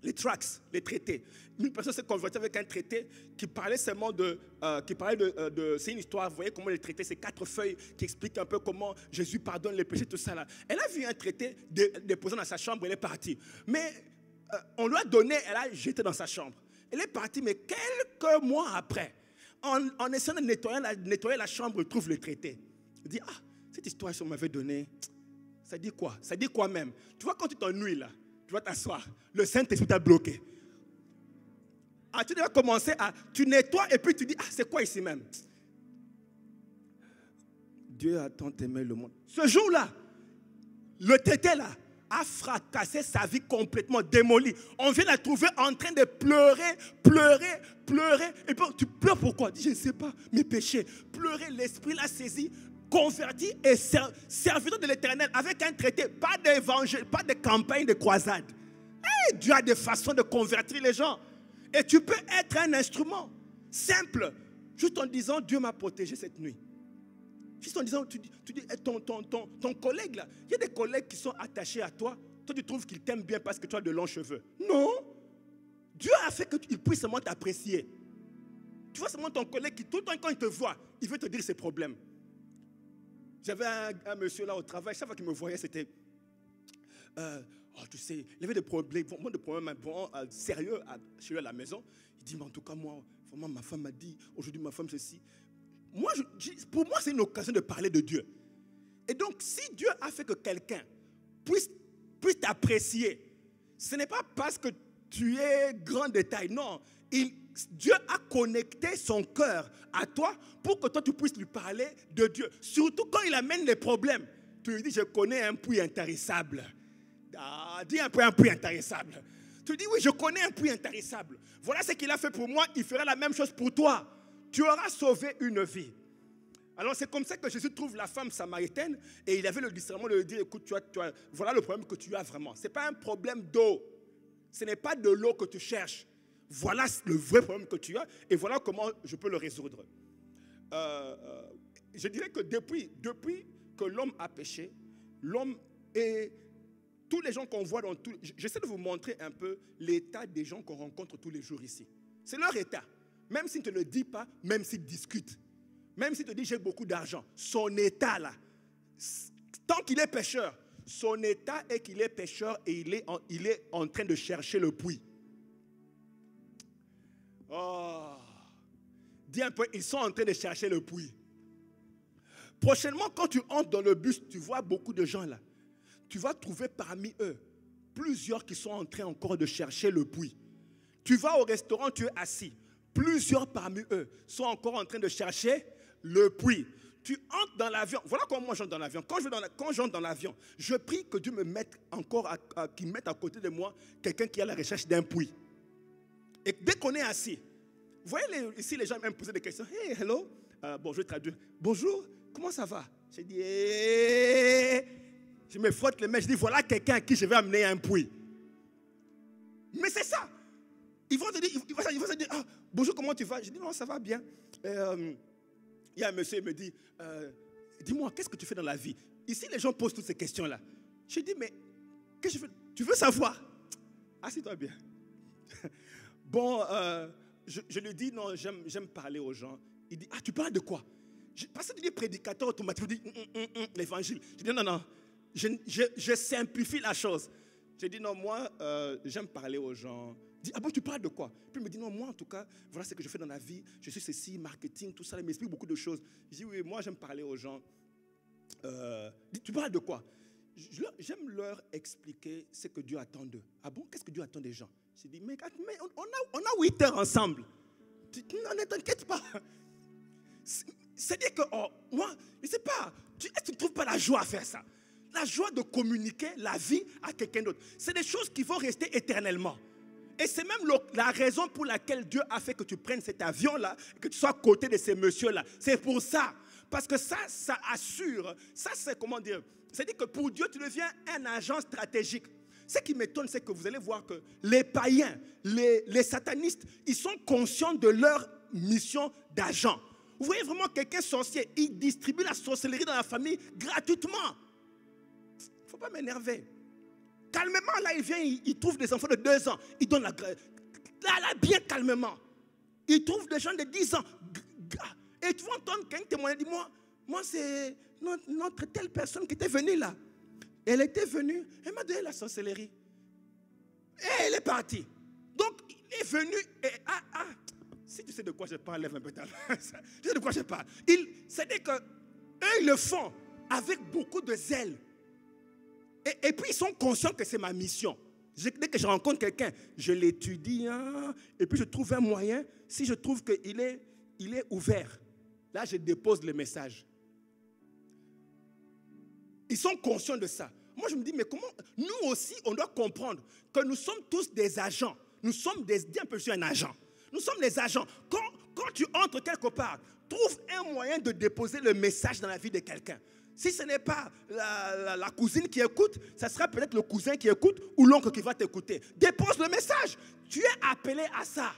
Les tracts, les traités. Une personne s'est convertie avec un traité qui parlait seulement c'est une histoire, vous voyez comment les traités, c'est 4 feuilles qui expliquent un peu comment Jésus pardonne les péchés, tout ça là. Elle a vu un traité déposé dans sa chambre, elle est partie. Mais on lui a donné, elle a jeté dans sa chambre. Elle est partie, mais quelques mois après, en essayant de nettoyer la chambre, elle trouve le traité. Elle dit, cette histoire qu'on m'avait donnée, ça dit quoi? Ça dit quoi même? Tu vois, quand tu t'ennuies là, tu vas t'asseoir. Le Saint-Esprit t'a bloqué. Tu dois commencer tu nettoies et puis tu dis, c'est quoi ici même? Dieu a tant aimé le monde. Ce jour-là, le traité là a fracassé sa vie complètement, démolie. On vient la trouver en train de pleurer. Et puis tu pleures pourquoi? Je ne sais pas, mes péchés. Pleurer, l'Esprit l'a saisi. Converti et serviteur de l'Éternel avec un traité, pas d'évangile, pas de campagne de croisade. Dieu a des façons de convertir les gens. Et tu peux être un instrument simple, juste en disant Dieu m'a protégé cette nuit. Juste en disant, tu dis ton collègue là, il y a des collègues qui sont attachés à toi. Toi tu trouves qu'ils t'aiment bien parce que tu as de longs cheveux. Non, Dieu a fait qu'il puisse seulement t'apprécier. Tu vois seulement ton collègue qui tout le temps quand il te voit, il veut te dire ses problèmes. J'avais un monsieur là au travail, chaque fois qu'il me voyait, c'était tu sais, il avait des problèmes sérieux chez lui à la maison. Il dit, mais en tout cas, moi, vraiment, ma femme m'a dit, aujourd'hui, ma femme, ceci. Pour moi, c'est une occasion de parler de Dieu. Et donc, si Dieu a fait que quelqu'un puisse t'apprécier, ce n'est pas parce que tu es grand détail, non. Dieu a connecté son cœur à toi pour que toi tu puisses lui parler de Dieu. Surtout quand il amène les problèmes. Tu lui dis, je connais un puits intarissable. Dis un peu un puits intarissable. Tu dis, oui, je connais un puits intarissable. Voilà ce qu'il a fait pour moi, il fera la même chose pour toi. Tu auras sauvé une vie. Alors c'est comme ça que Jésus trouve la femme samaritaine et il avait le discernement de lui dire, écoute, voilà le problème que tu as vraiment. Ce n'est pas un problème d'eau. Ce n'est pas de l'eau que tu cherches. Voilà le vrai problème que tu as et voilà comment je peux le résoudre. Je dirais que depuis que l'homme a péché, l'homme et tous les gens qu'on voit dans tout... J'essaie de vous montrer un peu l'état des gens qu'on rencontre tous les jours ici. C'est leur état. même s'il ne te le dit pas, même s'il discute, même s'il te dit j'ai beaucoup d'argent, son état là, tant qu'il est pécheur, son état est qu'il est pécheur et il est en train de chercher le puits. Oh, dis un peu, ils sont en train de chercher le puits. Prochainement, quand tu entres dans le bus, tu vois beaucoup de gens là. Tu vas trouver parmi eux plusieurs qui sont en train encore de chercher le puits. Tu vas au restaurant, tu es assis. Plusieurs parmi eux sont encore en train de chercher le puits. Tu entres dans l'avion. Voilà comment moi j'entre dans l'avion. Quand j'entre dans l'avion, je prie que Dieu me mette encore, qu'il mette à côté de moi quelqu'un qui est à la recherche d'un puits. Et dès qu'on est assis, vous voyez ici les gens aiment poser des questions. Hey, hello. Bon, je vais traduire. Bonjour, comment ça va? J'ai dit, hey. Je me frotte les mains. Je dis, voilà quelqu'un à qui je vais amener un puits. Mais c'est ça. Ils vont te dire, ah, bonjour, comment tu vas? Je dis, non, ça va bien. Il y a un monsieur qui me dit, dis-moi, qu'est-ce que tu fais dans la vie? Ici, les gens posent toutes ces questions-là. Je dis, mais qu'est-ce que je fais? Tu veux savoir? Assieds-toi bien. Bon, je lui dis, non, j'aime parler aux gens. Il dit, ah, tu parles de quoi? Parce que tu dis prédicateur automatique, tu dis, l'évangile. Je dis, non, je simplifie la chose. Je dis, non, moi, j'aime parler aux gens. Il dit, ah bon, tu parles de quoi? Puis il me dit, non, moi, en tout cas, voilà ce que je fais dans la vie. Je suis ceci, marketing, tout ça. Il m'explique beaucoup de choses. Je dis, oui, moi, j'aime parler aux gens. Dit, tu parles de quoi? J'aime leur expliquer ce que Dieu attend d'eux. Ah bon, qu'est-ce que Dieu attend des gens? Je dis, mais on a 8 heures ensemble. Non, ne t'inquiète pas. C'est-à-dire que, moi, je ne sais pas, est-ce que tu ne trouves pas la joie à faire ça? La joie de communiquer la vie à quelqu'un d'autre. C'est des choses qui vont rester éternellement. Et c'est même la raison pour laquelle Dieu a fait que tu prennes cet avion-là, que tu sois à côté de ces messieurs-là. C'est pour ça. Parce que ça assure. Ça, c'est comment dire? C'est-à-dire que pour Dieu, tu deviens un agent stratégique. Ce qui m'étonne, c'est que vous allez voir que les païens, les satanistes, ils sont conscients de leur mission d'agent. Vous voyez vraiment quelqu'un sorcier, il distribue la sorcellerie dans la famille gratuitement. Il ne faut pas m'énerver. Calmement, là, il vient, il trouve des enfants de 2 ans. Il donne la grâce. Là, bien calmement. Il trouve des gens de 10 ans. Et tu vas entendre quelqu'un témoigner. Il dit, moi c'est notre telle personne qui était venue là. Elle était venue, elle m'a donné la sorcellerie. Et elle est partie. Donc, il est venu et si tu sais de quoi je parle, lève un peu ta main. Tu sais de quoi je parle. C'est-à-dire qu'eux, ils le font avec beaucoup de zèle. Et puis, ils sont conscients que c'est ma mission. Dès que je rencontre quelqu'un, je l'étudie. Et puis, je trouve un moyen. Si je trouve qu'il est ouvert, là, je dépose le message. Ils sont conscients de ça. Moi, je me dis, mais comment? Nous aussi, on doit comprendre que nous sommes tous des agents. Nous sommes dis un peu, je suis un agent. Nous sommes des agents. Quand tu entres quelque part, trouve un moyen de déposer le message dans la vie de quelqu'un. Si ce n'est pas la cousine qui écoute, ça sera peut-être le cousin qui écoute ou l'oncle qui va t'écouter. Dépose le message. Tu es appelé à ça.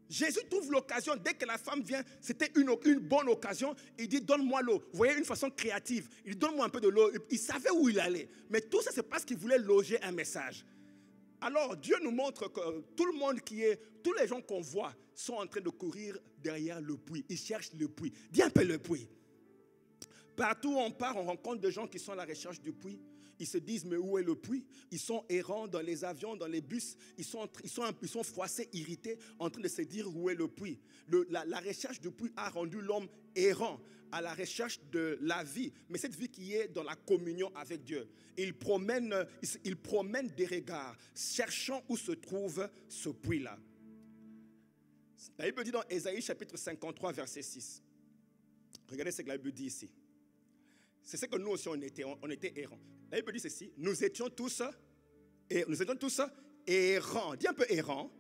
Jésus trouve l'occasion, dès que la femme vient, c'était une bonne occasion. Il dit, donne-moi l'eau. Vous voyez, une façon créative. Il dit, donne-moi un peu de l'eau. Il savait où il allait. Mais tout ça, c'est parce qu'il voulait loger un message. Alors, Dieu nous montre que tous les gens qu'on voit sont en train de courir derrière le puits. Ils cherchent le puits. Dis un peu le puits. Partout où on part, on rencontre des gens qui sont à la recherche du puits. Ils se disent, mais où est le puits? Ils sont errants dans les avions, dans les bus. Ils sont froissés, irrités, en train de se dire où est le puits. La recherche du puits a rendu l'homme errant à la recherche de la vie. Mais cette vie qui est dans la communion avec Dieu. Il promène des regards, cherchant où se trouve ce puits-là. La Bible dit dans Ésaïe chapitre 53, verset 6. Regardez ce que la Bible dit ici. C'est ce que nous aussi on était errants. La Bible dit ceci, nous étions tous errants. Dis un peu errants.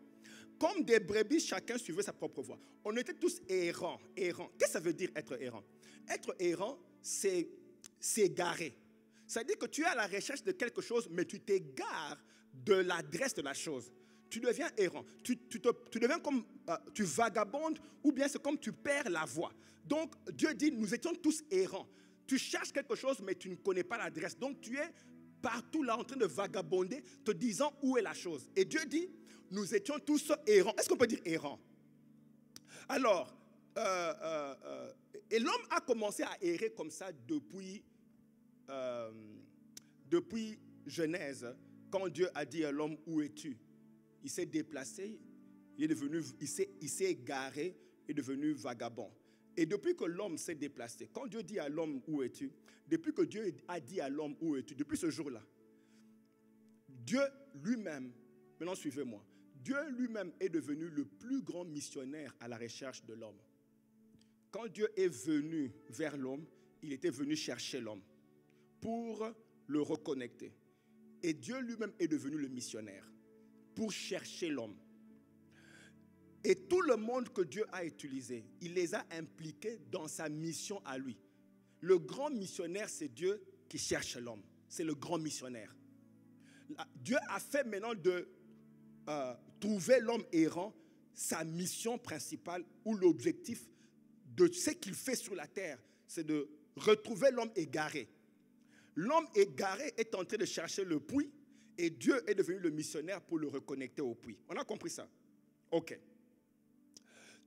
Comme des brebis, chacun suivait sa propre voie. On était tous errants. Qu'est-ce que ça veut dire être errant? Être errant, c'est s'égarer. C'est-à-dire que tu es à la recherche de quelque chose, mais tu t'égares de l'adresse de la chose. Tu deviens errant. Tu deviens comme, tu vagabondes, ou bien c'est comme tu perds la voie. Donc, Dieu dit, nous étions tous errants. Tu cherches quelque chose, mais tu ne connais pas l'adresse. Donc, tu es partout là en train de vagabonder, te disant où est la chose. Et Dieu dit, nous étions tous errants. Est-ce qu'on peut dire errants? Alors, et l'homme a commencé à errer comme ça depuis Genèse, quand Dieu a dit à l'homme, où es-tu? Il s'est déplacé, il s'est égaré, il est devenu vagabond. Et depuis que l'homme s'est déplacé, quand Dieu dit à l'homme, où es-tu? Depuis que Dieu a dit à l'homme, où es-tu? Depuis ce jour-là, Dieu lui-même, maintenant suivez-moi, Dieu lui-même est devenu le plus grand missionnaire à la recherche de l'homme. Quand Dieu est venu vers l'homme, il était venu chercher l'homme pour le reconnecter. Et Dieu lui-même est devenu le missionnaire pour chercher l'homme. Et tout le monde que Dieu a utilisé, il les a impliqués dans sa mission à lui. Le grand missionnaire, c'est Dieu qui cherche l'homme. C'est le grand missionnaire. Dieu a fait maintenant de trouver l'homme errant sa mission principale ou l'objectif de ce qu'il fait sur la terre, c'est de retrouver l'homme égaré. L'homme égaré est en train de chercher le puits et Dieu est devenu le missionnaire pour le reconnecter au puits. On a compris ça? Ok.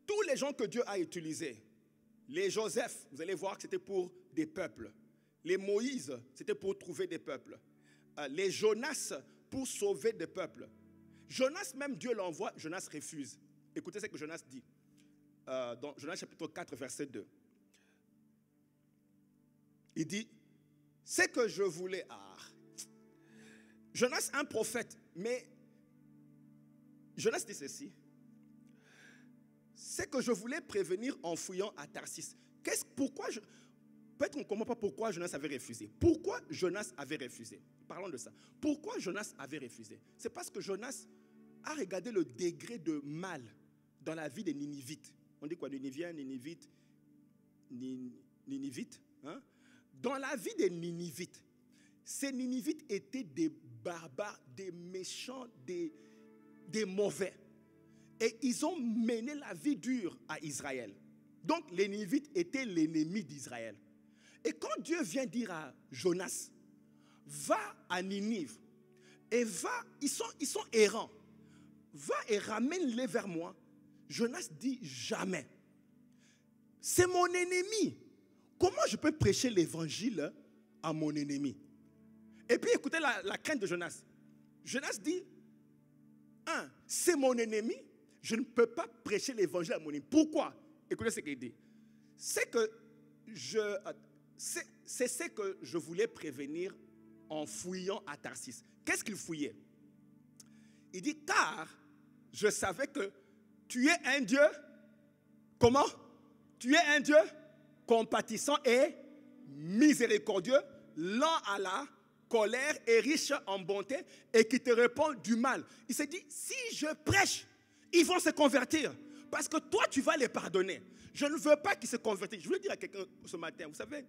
Tous les gens que Dieu a utilisés, les Joseph, vous allez voir que c'était pour des peuples. Les Moïse, c'était pour trouver des peuples. Les Jonas, pour sauver des peuples. Jonas, même Dieu l'envoie, Jonas refuse. Écoutez ce que Jonas dit. Dans Jonas chapitre 4, verset 2. Il dit, c'est que je voulais... Jonas, un prophète, mais Jonas dit ceci. C'est que je voulais prévenir en fouillant à Tarsis. Peut-être qu'on ne comprend pas pourquoi Jonas avait refusé. Pourquoi Jonas avait refusé? Parlons de ça. Pourquoi Jonas avait refusé? C'est parce que Jonas a regardé le degré de mal dans la vie des Ninivites. On dit quoi? Niniviens, Ninivites, Ninivites. Hein? Dans la vie des Ninivites, ces Ninivites étaient des barbares, des méchants, des mauvais. Et ils ont mené la vie dure à Israël. Donc les Ninivites étaient l'ennemi d'Israël. Et quand Dieu vient dire à Jonas, va à Ninive, et va, ils sont errants, va et ramène-les vers moi. Jonas dit jamais. C'est mon ennemi. Comment je peux prêcher l'évangile à mon ennemi? Et puis écoutez la crainte de Jonas. Jonas dit, c'est mon ennemi, je ne peux pas prêcher l'évangile à mon ennemi. Pourquoi? Écoutez ce qu'il dit. C'est ce que je voulais prévenir en fouillant à Tarsis. Qu'est-ce qu'il fouillait? Il dit, car je savais que tu es un Dieu, comment? Tu es un Dieu compatissant et miséricordieux, lent à la colère et riche en bonté, et qui te répond du mal. Il s'est dit, si je prêche, ils vont se convertir, parce que toi, tu vas les pardonner. Je ne veux pas qu'ils se convertissent. Je voulais dire à quelqu'un ce matin, vous savez,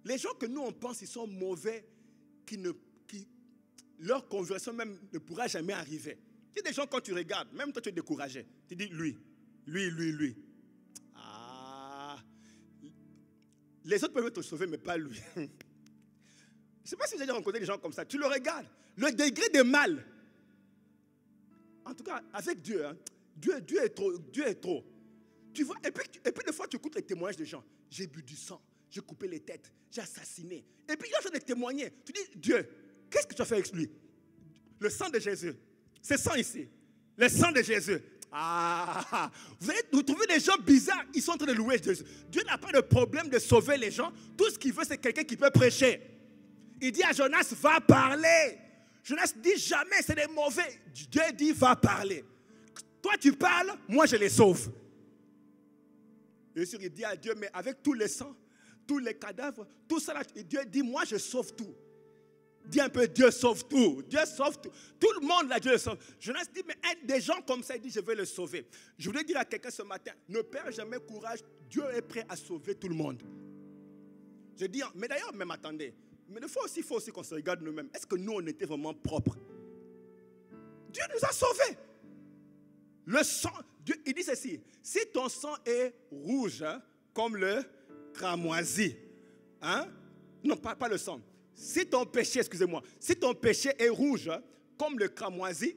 les gens que nous, on pense, ils sont mauvais, leur conversion même ne pourra jamais arriver. Il y a des gens, quand tu regardes, même toi, tu es découragé. Tu dis, lui. Les autres peuvent te sauver, mais pas lui. Je ne sais pas si vous avez rencontré des gens comme ça. Tu le regardes. Le degré de mal. En tout cas, avec Dieu, hein, Dieu est trop. Tu vois, et puis des fois, tu écoutes les témoignages des gens. J'ai bu du sang, j'ai coupé les têtes, j'ai assassiné. Et puis, il a fait des témoignages. Tu dis, Dieu, qu'est-ce que tu as fait avec lui? Le sang de Jésus. C'est sang ici. Le sang de Jésus. Vous trouvez des gens bizarres, ils sont en train de louer Jésus. Dieu n'a pas de problème de sauver les gens. Tout ce qu'il veut, c'est quelqu'un qui peut prêcher. Il dit à Jonas, va parler. Jonas dit jamais, c'est des mauvais. Dieu dit, va parler. Toi, tu parles, moi, je les sauve. Bien sûr, il dit à Dieu, mais avec tous les sangs, tous les cadavres, tout ça, là, Dieu dit, moi, je sauve tout. Dis un peu, Dieu sauve tout. Dieu sauve tout. Tout le monde, là, Dieu le sauve. Jonas dit, mais des gens comme ça, il dit, je vais le sauver. Je voulais dire à quelqu'un ce matin, ne perds jamais courage. Dieu est prêt à sauver tout le monde. Je dis, mais d'ailleurs, même attendez. Mais il faut aussi qu'on se regarde nous-mêmes. Est-ce que nous, on était vraiment propres? Dieu nous a sauvés. Le sang, Dieu, il dit ceci. Si ton sang est rouge, hein, comme le cramoisi, hein? Non, pas le sang. Si ton péché, excusez-moi, si ton péché est rouge, comme le cramoisi,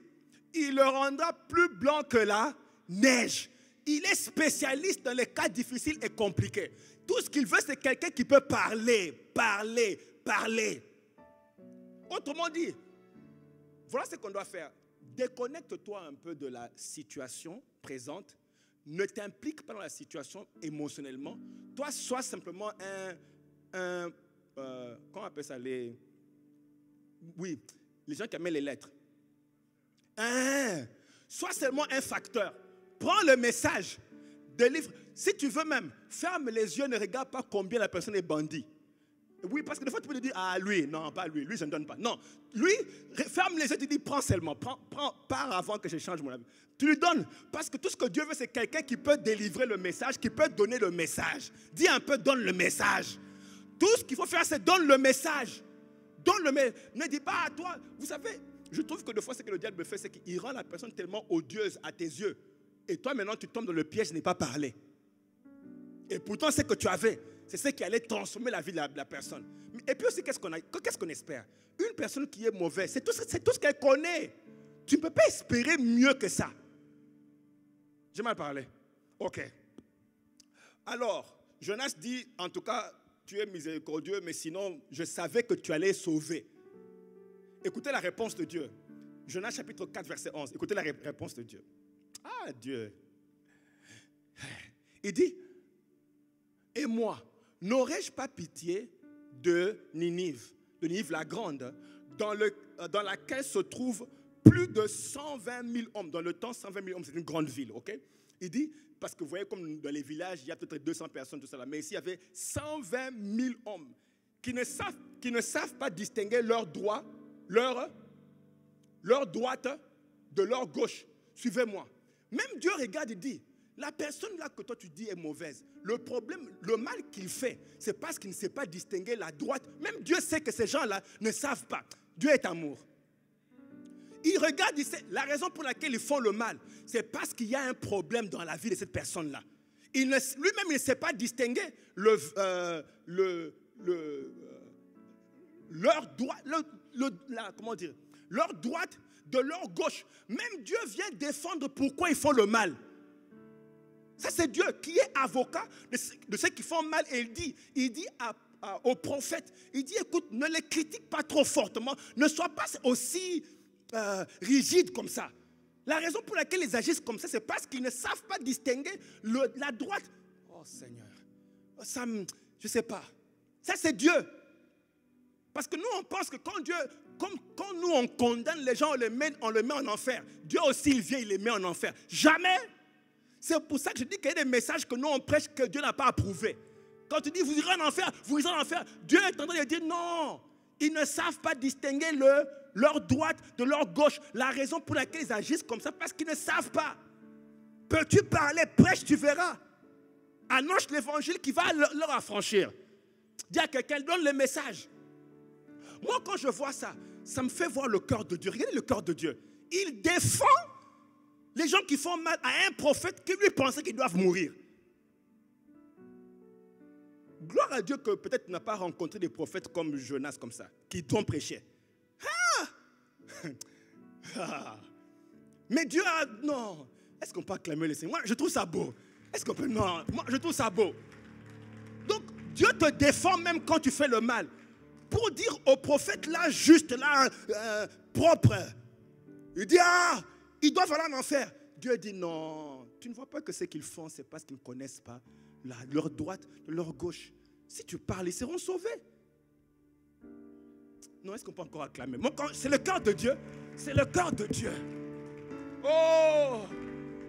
il le rendra plus blanc que la neige. il est spécialiste dans les cas difficiles et compliqués. Tout ce qu'il veut, c'est quelqu'un qui peut parler. Autrement dit, voilà ce qu'on doit faire. Déconnecte-toi un peu de la situation présente. Ne t'implique pas dans la situation émotionnellement. Toi, sois simplement comment on appelle ça, les gens qui amènent les lettres. Sois seulement un facteur. Prends le message, délivre. Si tu veux même, ferme les yeux, ne regarde pas combien la personne est bandit. Oui, parce que des fois tu peux te dire, ah lui, non, pas lui, lui je ne donne pas. Non, lui, ferme les yeux, tu dis, prends seulement, pars avant que je change mon avis. Tu lui donnes, parce que tout ce que Dieu veut, c'est quelqu'un qui peut délivrer le message, qui peut donner le message. Dis un peu, donne le message. Tout ce qu'il faut faire, c'est donne le message. Ne dis pas à toi, vous savez, je trouve que des fois, ce que le diable fait, c'est qu'il rend la personne tellement odieuse à tes yeux. Et toi, maintenant, tu tombes dans le piège de ne pas parler. Et pourtant, ce que tu avais, c'est ce qui allait transformer la vie de la personne. Et puis aussi, qu'est-ce qu'on espère? Une personne qui est mauvaise, c'est tout ce qu'elle connaît. Tu ne peux pas espérer mieux que ça. J'ai mal parlé. Ok. Alors, Jonas dit, en tout cas, tu es miséricordieux, mais sinon, je savais que tu allais sauver. Écoutez la réponse de Dieu. Jonas chapitre 4, verset 11. Écoutez la réponse de Dieu. Ah, Dieu. Il dit, et moi, n'aurais-je pas pitié de Ninive la grande, dans laquelle se trouvent plus de 120 000 hommes. Dans le temps, 120 000 hommes, c'est une grande ville, ok? Il dit, parce que vous voyez, comme dans les villages, il y a peut-être 200 personnes, tout ça là. Mais ici, il y avait 120 000 hommes qui ne savent pas distinguer leur droit, leur droite de leur gauche. Suivez-moi. Même Dieu regarde et dit, la personne là que toi tu dis est mauvaise. Le problème, le mal qu'il fait, c'est parce qu'il ne sait pas distinguer la droite. Même Dieu sait que ces gens-là ne savent pas. Dieu est amour. Il regarde, il sait, la raison pour laquelle ils font le mal, c'est parce qu'il y a un problème dans la vie de cette personne-là. Lui-même, il ne sait pas distinguer leur droite de leur gauche. Même Dieu vient défendre pourquoi ils font le mal. Ça, c'est Dieu qui est avocat de ceux qui font mal. Et il dit aux prophètes, il dit, écoute, ne les critique pas trop fortement. Ne sois pas aussi rigide comme ça. La raison pour laquelle ils agissent comme ça, c'est parce qu'ils ne savent pas distinguer la droite. Oh Seigneur, je ne sais pas. Ça, c'est Dieu. Parce que nous, on pense que quand nous, on condamne les gens, on le met en enfer. Dieu aussi, il vient, il les met en enfer. Jamais. C'est pour ça que je dis qu'il y a des messages que nous, on prêche que Dieu n'a pas approuvé. Quand tu dis, vous irez en enfer, vous irez en enfer. Dieu est en train de dire, non. Ils ne savent pas distinguer leur droite de leur gauche. La raison pour laquelle ils agissent comme ça, parce qu'ils ne savent pas. Peux-tu parler, prêche, tu verras. Annonce l'évangile qui va leur affranchir. Dis à quelqu'un, donne le message. Moi, quand je vois ça, ça me fait voir le cœur de Dieu. Regardez le cœur de Dieu. Il défend les gens qui font mal à un prophète qui lui pensait qu'ils doivent mourir. Gloire à Dieu que peut-être tu n'as pas rencontré des prophètes comme Jonas, comme ça, qui t'ont prêché. Mais Dieu a... Non. Est-ce qu'on peut acclamer le Seigneur? Moi, je trouve ça beau. Est-ce qu'on peut... Non. Moi, je trouve ça beau. Donc, Dieu te défend même quand tu fais le mal. Pour dire au prophète là, juste là, propre. Il dit, ils doivent aller en enfer. Dieu dit, non, tu ne vois pas que ce qu'ils font, c'est parce qu'ils ne connaissent pas leur droite de leur gauche. Si tu parles, ils seront sauvés. Non, est-ce qu'on peut encore acclamer? Moi, c'est le cœur de Dieu. C'est le cœur de Dieu. Oh,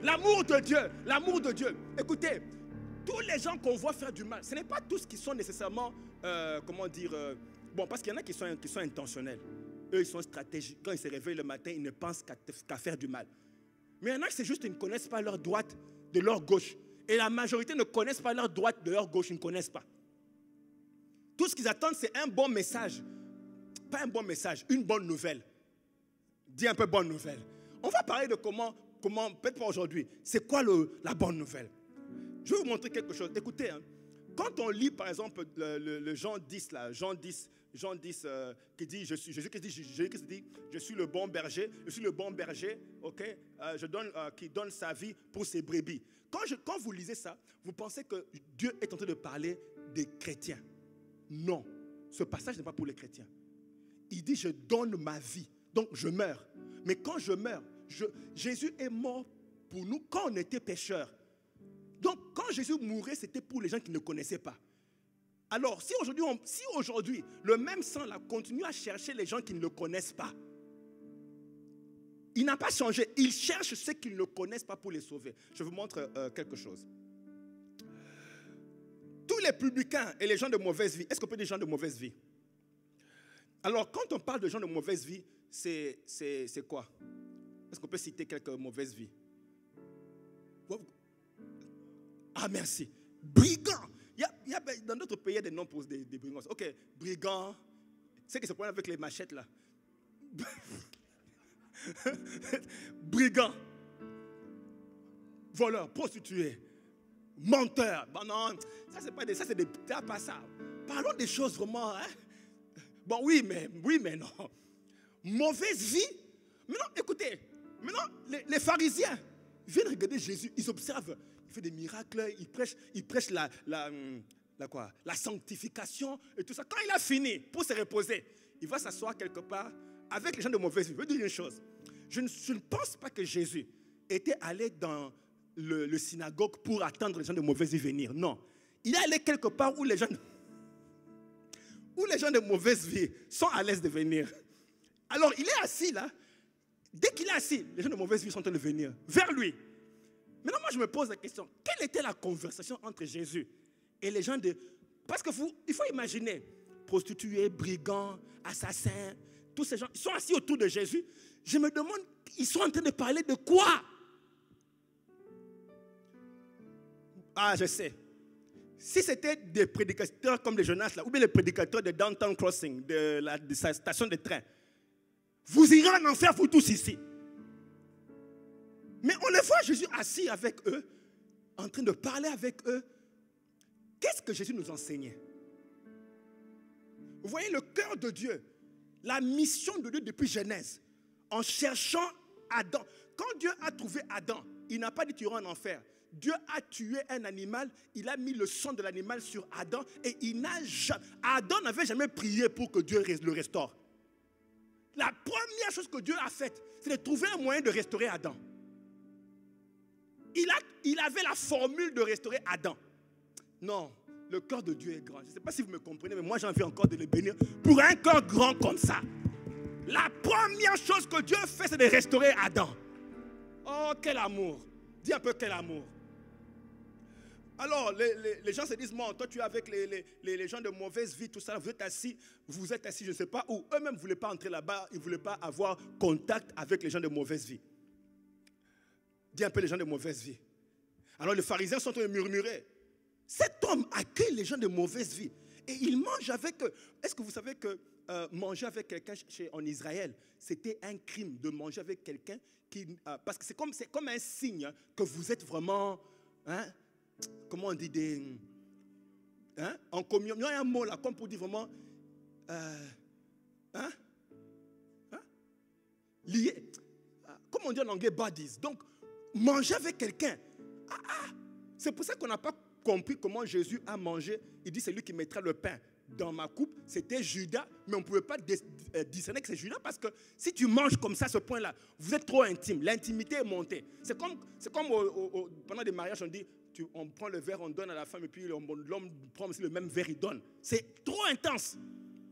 l'amour de Dieu, l'amour de Dieu. Écoutez, tous les gens qu'on voit faire du mal, ce n'est pas tous qui sont nécessairement, bon, parce qu'il y en a qui sont intentionnels. Eux, ils sont stratégiques. Quand ils se réveillent le matin, ils ne pensent qu'à faire du mal. Mais il y en a qui c'est juste qu'ils ne connaissent pas leur droite de leur gauche. Et la majorité ne connaissent pas leur droite de leur gauche, ils ne connaissent pas. Tout ce qu'ils attendent, c'est un bon message. Pas un bon message, une bonne nouvelle. Dis un peu bonne nouvelle. On va parler de comment peut-être pas aujourd'hui, c'est quoi la bonne nouvelle. Je vais vous montrer quelque chose. Écoutez, quand on lit par exemple le Jean 10, là, Jean 10, Jean 10, qui dit, Jésus-Christ dit, je suis le bon berger, ok, qui donne sa vie pour ses brebis. Quand vous lisez ça, vous pensez que Dieu est en train de parler des chrétiens. Non, ce passage n'est pas pour les chrétiens. Il dit, je donne ma vie, donc je meurs. Mais quand je meurs, Jésus est mort pour nous quand on était pécheurs. Donc quand Jésus mourait, c'était pour les gens qui ne connaissaient pas. Alors si aujourd'hui, le même sang là continue à chercher les gens qui ne le connaissent pas, il n'a pas changé. Il cherche ceux qui ne le connaissent pas pour les sauver. Je vous montre quelque chose. Tous les publicains et les gens de mauvaise vie, est-ce qu'on peut dire gens de mauvaise vie? Alors, quand on parle de gens de mauvaise vie, c'est quoi? Est-ce qu'on peut citer quelques mauvaises vies? Ah, merci. Brigands. Dans d'autres pays, il y a des noms pour des brigands. Ok, brigands. C'est qui se prennent avec les machettes là. Brigands. Voleurs, prostituées, menteurs. Bon, non, ça c'est pas ça. Parlons des choses vraiment. Hein? Bon, oui, mais non. Mauvaise vie. Maintenant, écoutez, les pharisiens viennent regarder Jésus, ils observent, il fait des miracles, il prêche la sanctification et tout ça. Quand il a fini, pour se reposer, il va s'asseoir quelque part avec les gens de mauvaise vie. Je veux dire une chose, je ne pense pas que Jésus était allé dans le synagogue pour attendre les gens de mauvaise vie venir. Non, il est allé quelque part où les gens de mauvaise vie sont à l'aise de venir. Alors, il est assis là. Dès qu'il est assis, les gens de mauvaise vie sont en train de venir vers lui. Maintenant, moi, je me pose la question. Quelle était la conversation entre Jésus et les gens de... Parce qu'il faut imaginer, prostituées, brigands, assassins, tous ces gens, ils sont assis autour de Jésus. Je me demande, ils sont en train de parler de quoi? Ah, je sais. Si c'était des prédicateurs comme les Jonas, là, ou bien les prédicateurs de Downtown Crossing, de sa station de train, vous irez en enfer, vous tous ici. Mais on les voit Jésus assis avec eux, en train de parler avec eux. Qu'est-ce que Jésus nous enseignait? Vous voyez le cœur de Dieu, la mission de Dieu depuis Genèse, en cherchant Adam. Quand Dieu a trouvé Adam, il n'a pas dit tu iras en enfer. Dieu a tué un animal, il a mis le sang de l'animal sur Adam et Adam n'avait jamais prié pour que Dieu le restaure. La première chose que Dieu a faite, c'est de trouver un moyen de restaurer Adam. Il avait la formule de restaurer Adam. Non, le cœur de Dieu est grand. Je ne sais pas si vous me comprenez, mais moi j'ai envie encore de le bénir pour un cœur grand comme ça. La première chose que Dieu fait, c'est de restaurer Adam. Oh, quel amour! Dis un peu quel amour. Alors, les gens se disent, bon, toi tu es avec les gens de mauvaise vie, tout ça, vous êtes assis, je ne sais pas où. Eux-mêmes ne voulaient pas entrer là-bas, ils ne voulaient pas avoir contact avec les gens de mauvaise vie. Dis un peu les gens de mauvaise vie. Alors les pharisiens sont en train de murmurer. Cet homme accueille les gens de mauvaise vie. Et il mange avec eux. Est-ce que vous savez que manger avec quelqu'un en Israël, c'était un crime de manger avec quelqu'un parce que c'est comme un signe que vous êtes vraiment... Hein, comment on dit en communion, il y a un mot là, comme pour dire vraiment lié. Comment on dit en anglais, buddies. Donc, manger avec quelqu'un. C'est pour ça qu'on n'a pas compris comment Jésus a mangé. Il dit, c'est lui qui mettra le pain dans ma coupe. C'était Judas, mais on ne pouvait pas discerner que c'est Judas parce que si tu manges comme ça, à ce point-là, vous êtes trop intime. L'intimité est montée. C'est comme pendant des mariages, on dit, on prend le verre, on donne à la femme et puis l'homme prend aussi le même verre, il donne. C'est trop intense.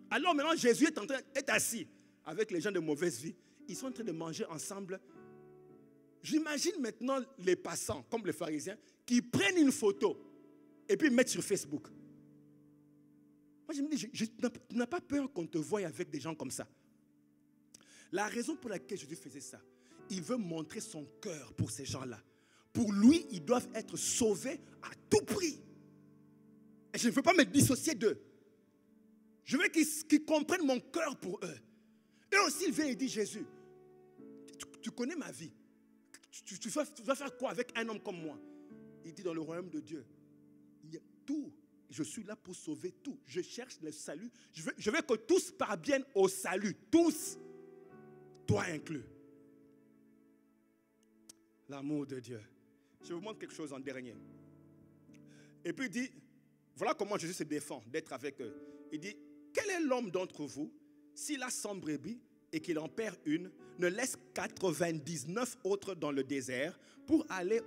Alors maintenant, Jésus est assis avec les gens de mauvaise vie. Ils sont en train de manger ensemble. J'imagine maintenant les passants, comme les pharisiens, qui prennent une photo et puis mettent sur Facebook. Moi, je me dis, tu n'as pas peur qu'on te voie avec des gens comme ça. La raison pour laquelle Jésus faisait ça, il veut montrer son cœur pour ces gens-là. Pour lui, ils doivent être sauvés à tout prix. Et je ne veux pas me dissocier d'eux. Je veux qu'ils comprennent mon cœur pour eux. Eux aussi, ils viennent et disent, Jésus, tu connais ma vie. Tu vas faire quoi avec un homme comme moi? Il dit, dans le royaume de Dieu, il y a tous je suis là pour sauver tout. Je cherche le salut. Je veux que tous parviennent au salut. Tous. Toi inclus. L'amour de Dieu. Je vous montre quelque chose en dernier. Et puis il dit, voilà comment Jésus se défend d'être avec eux. Il dit, quel est l'homme d'entre vous, s'il a 100 brebis et qu'il en perd une, ne laisse 99 autres dans le désert pour aller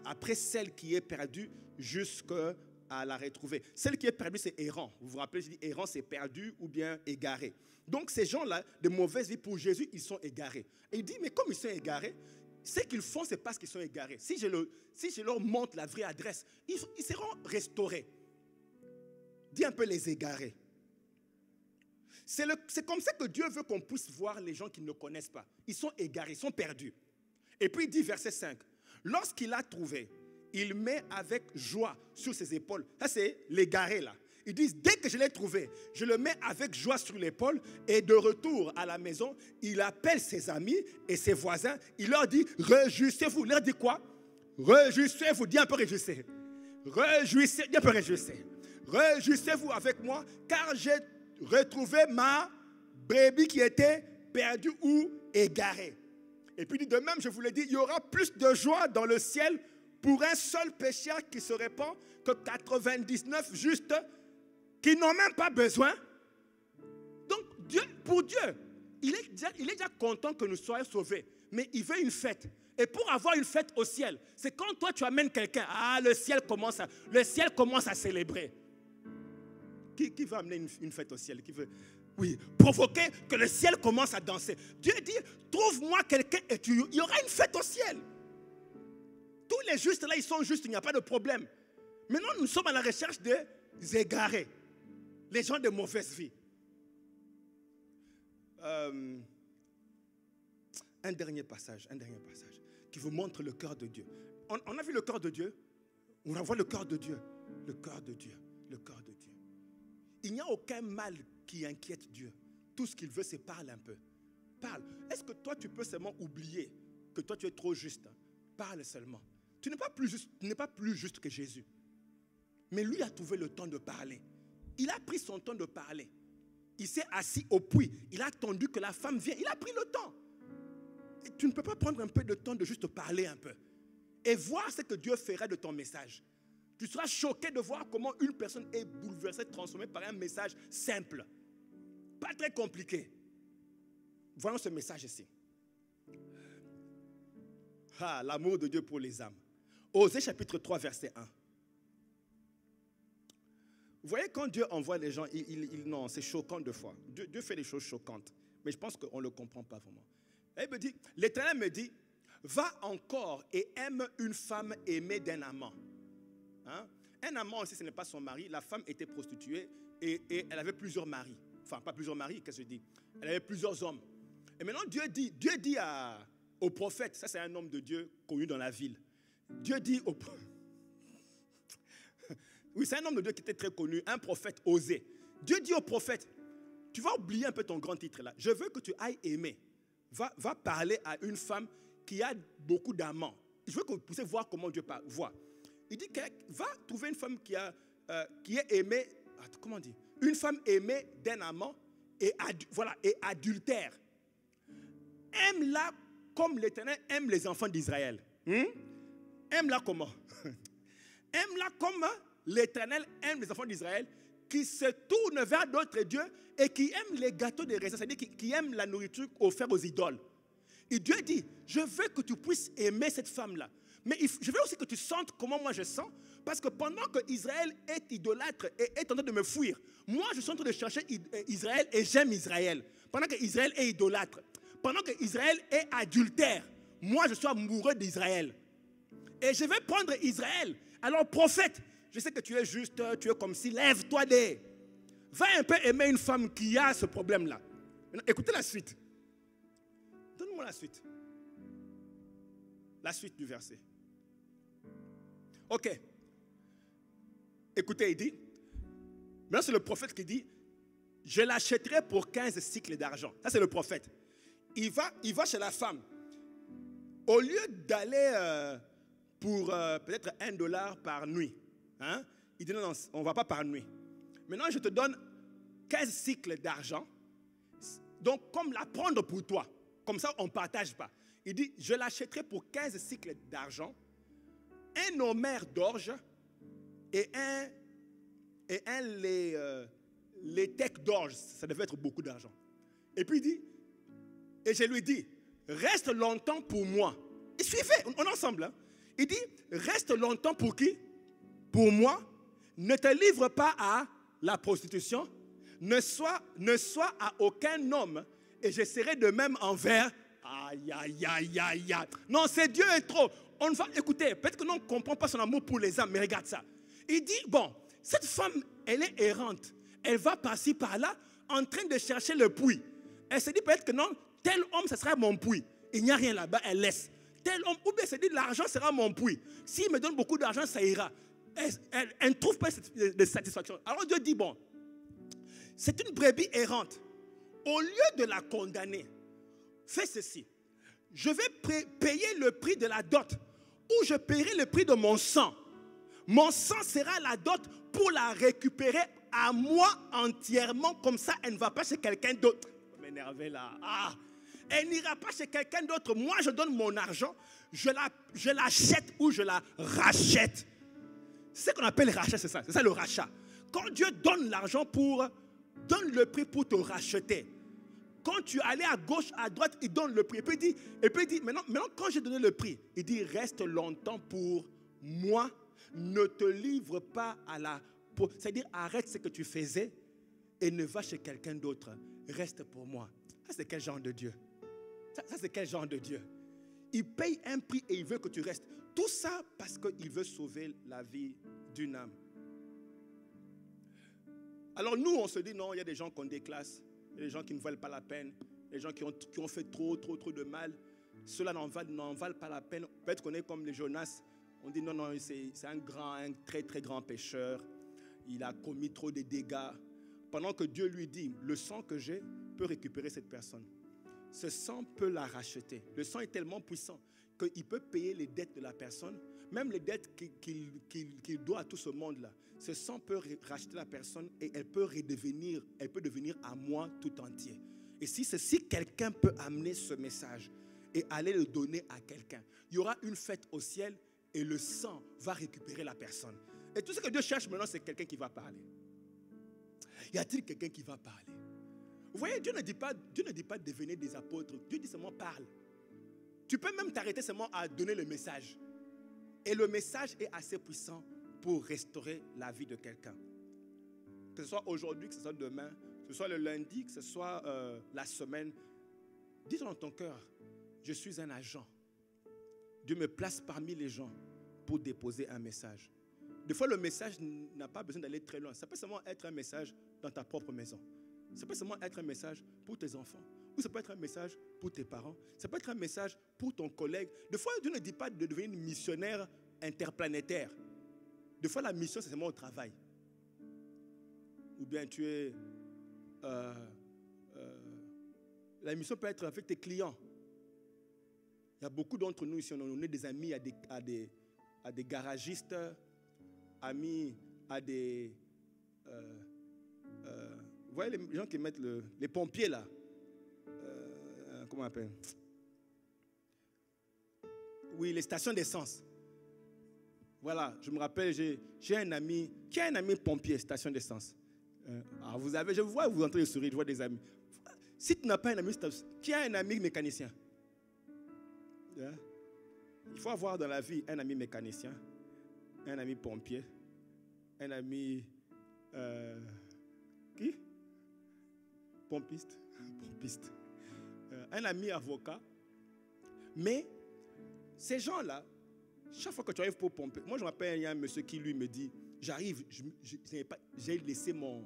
après celle qui est perdue jusqu'à la retrouver. Celle qui est perdue, c'est errant. Vous vous rappelez, je dis errant, c'est perdu ou bien égaré. Donc ces gens-là, de mauvaise vie pour Jésus, ils sont égarés. Et il dit, mais comme ils sont égarés, ce qu'ils font, c'est parce qu'ils sont égarés. Si je leur montre la vraie adresse, ils seront restaurés. Dis un peu les égarés. C'est comme ça que Dieu veut qu'on puisse voir les gens qui ne le connaissent pas. Ils sont égarés, ils sont perdus. Et puis il dit, verset 5, lorsqu'il a trouvé, il met avec joie sur ses épaules. Ça, c'est l'égaré là. Ils disent, dès que je l'ai trouvé, je le mets avec joie sur l'épaule et de retour à la maison, il appelle ses amis et ses voisins. Il leur dit, réjouissez-vous. Il leur dit quoi? Réjouissez-vous. Dis un peu réjouissez. Réjouissez. Dis un peu réjouissez. Réjouissez-vous avec moi car j'ai retrouvé ma brebis qui était perdue ou égarée. Et puis il dit, de même, je vous l'ai dit, il y aura plus de joie dans le ciel pour un seul pécheur qui se répand que 99 justes qui n'ont même pas besoin. Donc, pour Dieu, il est déjà content que nous soyons sauvés. Mais il veut une fête. Et pour avoir une fête au ciel, c'est quand toi tu amènes quelqu'un, le ciel commence à célébrer. Qui veut amener une fête au ciel? Qui veut, oui, provoquer que le ciel commence à danser. Dieu dit, trouve-moi quelqu'un et il y aura une fête au ciel. Tous les justes là, ils sont justes, il n'y a pas de problème. Maintenant, nous sommes à la recherche des égarés. Les gens de mauvaise vie. Un dernier passage qui vous montre le cœur de Dieu. On a vu le cœur de Dieu. On voit le cœur de Dieu. Le cœur de Dieu. Le cœur de Dieu. Il n'y a aucun mal qui inquiète Dieu. Tout ce qu'il veut, c'est parle un peu. Parle. Est-ce que toi, tu peux seulement oublier que toi, tu es trop juste? Parle seulement. Tu n'es pas plus juste que Jésus. Mais lui a trouvé le temps de parler. Il a pris son temps de parler. Il s'est assis au puits. Il a attendu que la femme vienne. Il a pris le temps. Et tu ne peux pas prendre un peu de temps de juste parler un peu. Et voir ce que Dieu fera de ton message. Tu seras choqué de voir comment une personne est bouleversée, transformée par un message simple. Pas très compliqué. Voyons ce message ici. L'amour de Dieu pour les âmes. Osée chapitre 3 verset 1. Vous voyez, quand Dieu envoie les gens, non, c'est choquant de fois. Dieu fait des choses choquantes. Mais je pense qu'on ne le comprend pas vraiment. Et il me dit, l'Éternel me dit, va encore et aime une femme aimée d'un amant. Hein? Un amant aussi, ce n'est pas son mari. La femme était prostituée et elle avait plusieurs maris. Enfin, pas plusieurs maris, qu'est-ce que je dis? Elle avait plusieurs hommes. Et maintenant, Dieu dit au prophète, ça c'est un homme de Dieu connu dans la ville. Dieu dit au prophète, oui, c'est un homme de Dieu qui était très connu, un prophète Osée. Dieu dit au prophète, tu vas oublier un peu ton grand titre là. Je veux que tu ailles aimer. Va parler à une femme qui a beaucoup d'amants. Je veux que vous puissiez voir comment Dieu voit. Il dit, va trouver une femme qui est aimée, comment on dit? Une femme aimée d'un amant et adultère. Aime-la comme l'Éternel aime les enfants d'Israël. Aime-la comment? Aime-la comme l'Éternel aime les enfants d'Israël qui se tournent vers d'autres dieux et qui aiment les gâteaux de raisin, c'est-à-dire qui aiment la nourriture offerte aux idoles. Et Dieu dit, je veux que tu puisses aimer cette femme-là. Mais je veux aussi que tu sentes comment moi je sens, parce que pendant que Israël est idolâtre et est en train de me fuir, moi je suis en train de chercher Israël et j'aime Israël. Pendant que Israël est idolâtre, pendant que Israël est adultère, moi je suis amoureux d'Israël. Et je vais prendre Israël. Alors prophète, je sais que tu es juste, tu es comme si, lève-toi des. Va un peu aimer une femme qui a ce problème-là. Écoutez la suite. Donne-moi la suite. La suite du verset. Ok. Écoutez, il dit, maintenant c'est le prophète qui dit, je l'achèterai pour 15 cycles d'argent. Ça c'est le prophète. Il va chez la femme. Au lieu d'aller pour peut-être $1 par nuit, hein, Il dit, non, on ne va pas par nuit. Maintenant, je te donne 15 cycles d'argent. Donc, comme la prendre pour toi. Comme ça, on ne partage pas. Il dit, je l'achèterai pour 15 cycles d'argent, un homère d'orge et un l'étec d'orge. Ça devait être beaucoup d'argent. Et puis il dit, et je lui dis, reste longtemps pour moi. Et suivez, on est ensemble. Hein? Il dit, reste longtemps pour qui? Pour moi. Ne te livre pas à la prostitution. Ne sois à aucun homme. Et je serai de même envers. Aïe, aïe, aïe, aïe, aïe. Non, c'est Dieu est trop. On va écouter. Peut-être que nous ne comprenons pas son amour pour les âmes. Mais regarde ça. Il dit, bon, cette femme, elle est errante. Elle va par-ci, par-là, en train de chercher le puits. Elle se dit peut-être que non, tel homme, ce sera mon puits. Il n'y a rien là-bas, elle laisse. Tel homme, ou bien elle se dit, l'argent sera mon puits. S'il me donne beaucoup d'argent, ça ira. Elle ne trouve pas de satisfaction. Alors Dieu dit, bon, c'est une brebis errante. Au lieu de la condamner, fais ceci. Je vais payer le prix de la dot, ou je paierai le prix de mon sang. Mon sang sera la dot pour la récupérer à moi entièrement. Comme ça, elle ne va pas chez quelqu'un d'autre. Vous m'énervez là. Ah. Elle n'ira pas chez quelqu'un d'autre. Moi, je donne mon argent. Je l'achète ou je la rachète. C'est ce qu'on appelle rachat, c'est ça. C'est ça le rachat. Quand Dieu donne l'argent donne le prix pour te racheter. Quand tu allais à gauche, à droite, il donne le prix. Et puis il dit, maintenant quand j'ai donné le prix, il dit, reste longtemps pour moi. Ne te livre pas à la... C'est-à-dire, arrête ce que tu faisais et ne va chez quelqu'un d'autre. Reste pour moi. Ça, c'est quel genre de Dieu? Ça, c'est quel genre de Dieu? Il paye un prix et il veut que tu restes. Tout ça parce qu'il veut sauver la vie d'une âme. Alors nous, on se dit, non, il y a des gens qu'on déclasse. Il y a des gens qui ne valent pas la peine. Les gens qui ont fait trop de mal. Ceux-là n'en valent pas la peine. Peut-être qu'on est comme les Jonas. On dit, non, c'est un très, très grand pécheur. Il a commis trop de dégâts. Pendant que Dieu lui dit, le sang que j'ai peut récupérer cette personne. Ce sang peut la racheter. Le sang est tellement puissant qu'il peut payer les dettes de la personne, même les dettes qu'il doit à tout ce monde-là. Ce sang peut racheter la personne et elle peut devenir à moi tout entier. Et si quelqu'un peut amener ce message et aller le donner à quelqu'un, il y aura une fête au ciel et le sang va récupérer la personne. Et tout ce que Dieu cherche maintenant, c'est quelqu'un qui va parler. Y a-t-il quelqu'un qui va parler? Vous voyez, Dieu ne dit pas devenez des apôtres. Dieu dit seulement parle. Tu peux même t'arrêter seulement à donner le message. Et le message est assez puissant pour restaurer la vie de quelqu'un. Que ce soit aujourd'hui, que ce soit demain, que ce soit le lundi, que ce soit la semaine. Dis dans ton cœur, je suis un agent. Dieu me place parmi les gens pour déposer un message. Des fois, le message n'a pas besoin d'aller très loin. Ça peut seulement être un message dans ta propre maison. Ça peut seulement être un message pour tes enfants. Ou ça peut être un message pour tes parents. Ça peut être un message pour ton collègue. Des fois, Dieu ne dit pas de devenir missionnaire interplanétaire. Des fois, la mission, c'est seulement au travail. Ou bien tu es... la mission peut être avec tes clients. Il y a beaucoup d'entre nous ici, on est des amis à des garagistes, amis à des... vous voyez les gens qui mettent les pompiers là. Comment on appelle? Oui, les stations d'essence. Voilà, je me rappelle, j'ai un ami, qui a un ami pompier, station d'essence. Je vois, vous entrez de sourire, je vois des amis. Si tu n'as pas un ami, qui a un ami mécanicien? Il faut avoir dans la vie un ami mécanicien, un ami pompier, un ami qui? Pompiste. Un ami avocat. Mais ces gens-là, chaque fois que tu arrives pour pomper, moi je me rappelle, il y a un monsieur qui lui me dit, j'arrive, j'ai laissé mon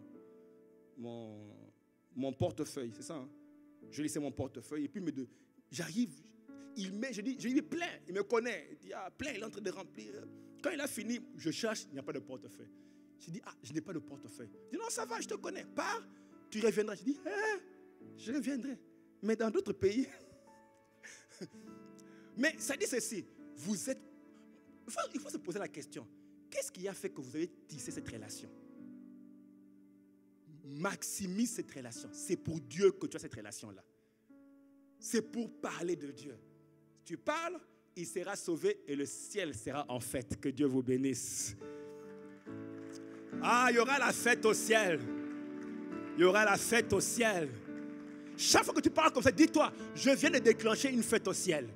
portefeuille, c'est ça, hein? J'ai laissé mon portefeuille et puis j'arrive, je dis plein, il me connaît, il dit plein, il est en train de remplir. Quand il a fini, je cherche, il n'y a pas de portefeuille. Je dis je n'ai pas de portefeuille. Il dit non, ça va, je te connais, pars, tu reviendras. Je dis je reviendrai, mais dans d'autres pays. Mais ça dit ceci, il faut se poser la question, Qu'est-ce qui a fait que vous avez tissé cette relation? Maximise cette relation. C'est pour Dieu que tu as cette relation-là. C'est pour parler de Dieu. Tu parles, il sera sauvé et le ciel sera en fête. Que Dieu vous bénisse. Ah, il y aura la fête au ciel. Il y aura la fête au ciel. Chaque fois que tu parles comme ça, dis-toi, je viens de déclencher une fête au ciel.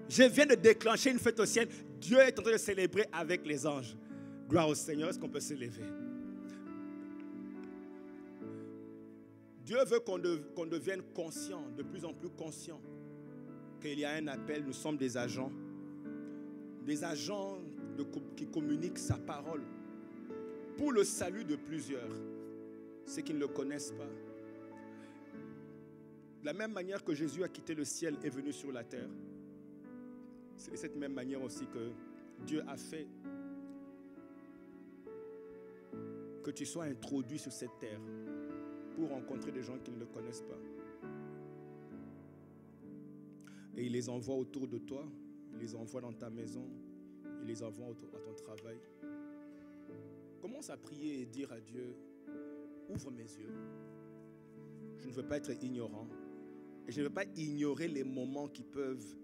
Je viens de déclencher une fête au ciel. Dieu est en train de célébrer avec les anges. Gloire au Seigneur. Est-ce qu'on peut se lever? Dieu veut qu'on devienne conscient, de plus en plus conscient, qu'il y a un appel. Nous sommes des agents qui communiquent sa parole pour le salut de plusieurs, ceux qui ne le connaissent pas. De la même manière que Jésus a quitté le ciel et est venu sur la terre, c'est de cette même manière aussi que Dieu a fait que tu sois introduit sur cette terre pour rencontrer des gens qui ne le connaissent pas. Et il les envoie autour de toi, il les envoie dans ta maison, il les envoie à ton travail. Commence à prier et dire à Dieu, ouvre mes yeux. Je ne veux pas être ignorant. Et je ne veux pas ignorer les moments qui peuvent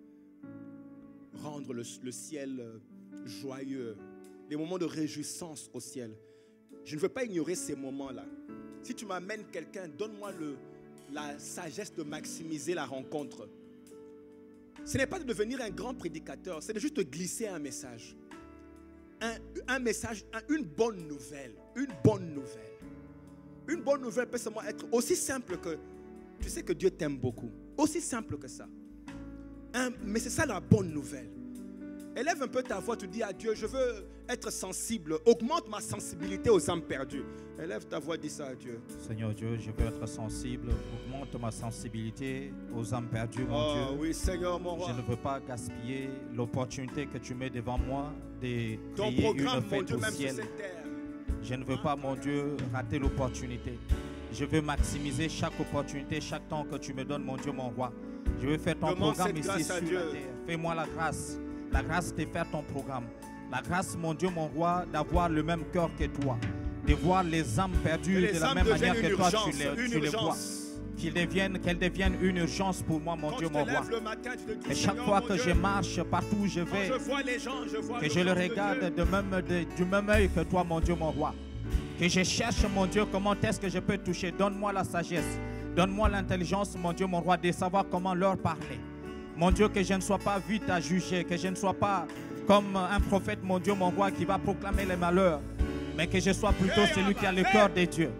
rendre le ciel joyeux. Les moments de réjouissance au ciel. Je ne veux pas ignorer ces moments-là. Si tu m'amènes quelqu'un, donne-moi la sagesse de maximiser la rencontre. Ce n'est pas de devenir un grand prédicateur, c'est de juste glisser un message. Un message, une bonne nouvelle. Une bonne nouvelle. Une bonne nouvelle peut seulement être aussi simple que, tu sais que Dieu t'aime beaucoup. Aussi simple que ça. Mais c'est ça la bonne nouvelle. Élève un peu ta voix, tu dis à Dieu, je veux être sensible. Augmente ma sensibilité aux âmes perdues. Élève ta voix, dis ça à Dieu. Seigneur Dieu, je veux être sensible. Augmente ma sensibilité aux âmes perdues, mon Dieu. Oui, Seigneur, mon roi. Je ne veux pas gaspiller l'opportunité que tu mets devant moi de ton créer programme, une fête mon Dieu, au même ciel. sur cette terre. Je ne veux pas, mon Dieu, rater l'opportunité. Je veux maximiser chaque opportunité, chaque temps que tu me donnes, mon Dieu, mon roi. Je veux faire ton Demande programme cette ici grâce sur à la Dieu. terre. Fais-moi la grâce de faire ton programme. La grâce, mon Dieu, mon roi, d'avoir le même cœur que toi. De voir les âmes perdues de la même manière que toi, tu les vois. Qu'elles deviennent une urgence pour moi, mon Dieu, mon roi. Et chaque fois que je marche, partout où je vais, que je le regarde du même œil que toi, mon Dieu, mon roi. Que je cherche, mon Dieu, comment est-ce que je peux toucher. Donne-moi la sagesse. Donne-moi l'intelligence, mon Dieu, mon roi, de savoir comment leur parler. Mon Dieu, que je ne sois pas vite à juger, que je ne sois pas comme un prophète, mon Dieu, mon roi, qui va proclamer les malheurs, mais que je sois plutôt celui qui a le cœur de Dieu.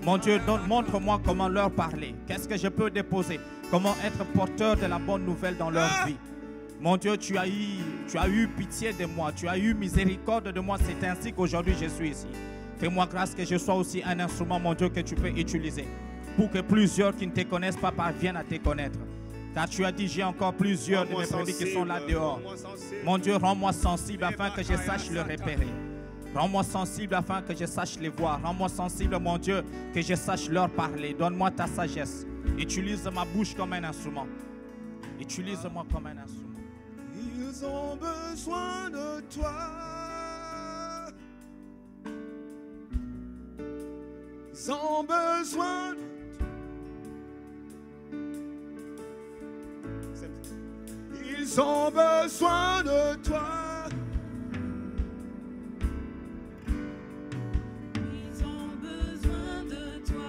Mon Dieu, montre-moi comment leur parler. Qu'est-ce que je peux déposer? Comment être porteur de la bonne nouvelle dans leur vie? Mon Dieu, tu as eu pitié de moi, tu as eu miséricorde de moi. C'est ainsi qu'aujourd'hui je suis ici. Fais-moi grâce que je sois aussi un instrument, mon Dieu, que tu peux utiliser pour que plusieurs qui ne te connaissent pas parviennent à te connaître. Car tu as dit, j'ai encore plusieurs de mes produits qui sont là dehors. Mon Dieu, rends-moi sensible afin que je sache le repérer. Rends-moi sensible afin que je sache les voir. Rends-moi sensible, mon Dieu, que je sache leur parler. Donne-moi ta sagesse. Utilise ma bouche comme un instrument. Utilise-moi comme un instrument. Ils ont besoin de toi. Ils ont besoin de toi. Ils ont besoin de toi. Ils ont besoin de toi.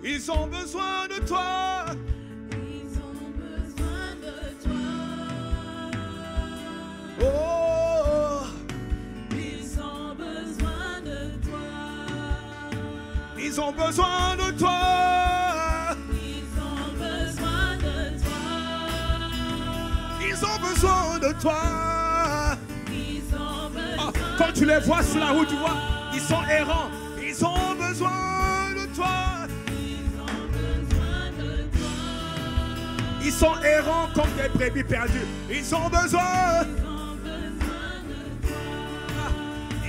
Ils ont besoin de toi. Ils ont besoin de toi. Oh, Ils ont besoin de toi. ils ont besoin de toi. Ils ont besoin de toi. Quand tu les vois sur la route, tu vois, ils sont errants. Ils ont besoin de toi. Ils sont errants comme des brebis perdues. Ils ont besoin.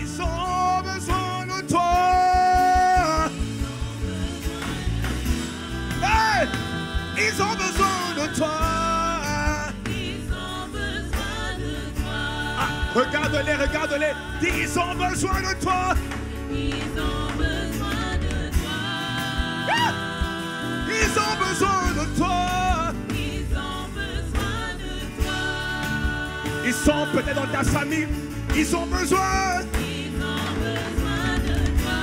Ils ont besoin de toi. Hey! Ils ont besoin de toi. Regarde-les, regarde-les. Dis, ils ont besoin de toi. Ils ont besoin de toi. Ils ont besoin de toi. Ils ont besoin de toi. Ils sont peut-être dans ta famille. Ils ont besoin. Ils ont besoin de toi.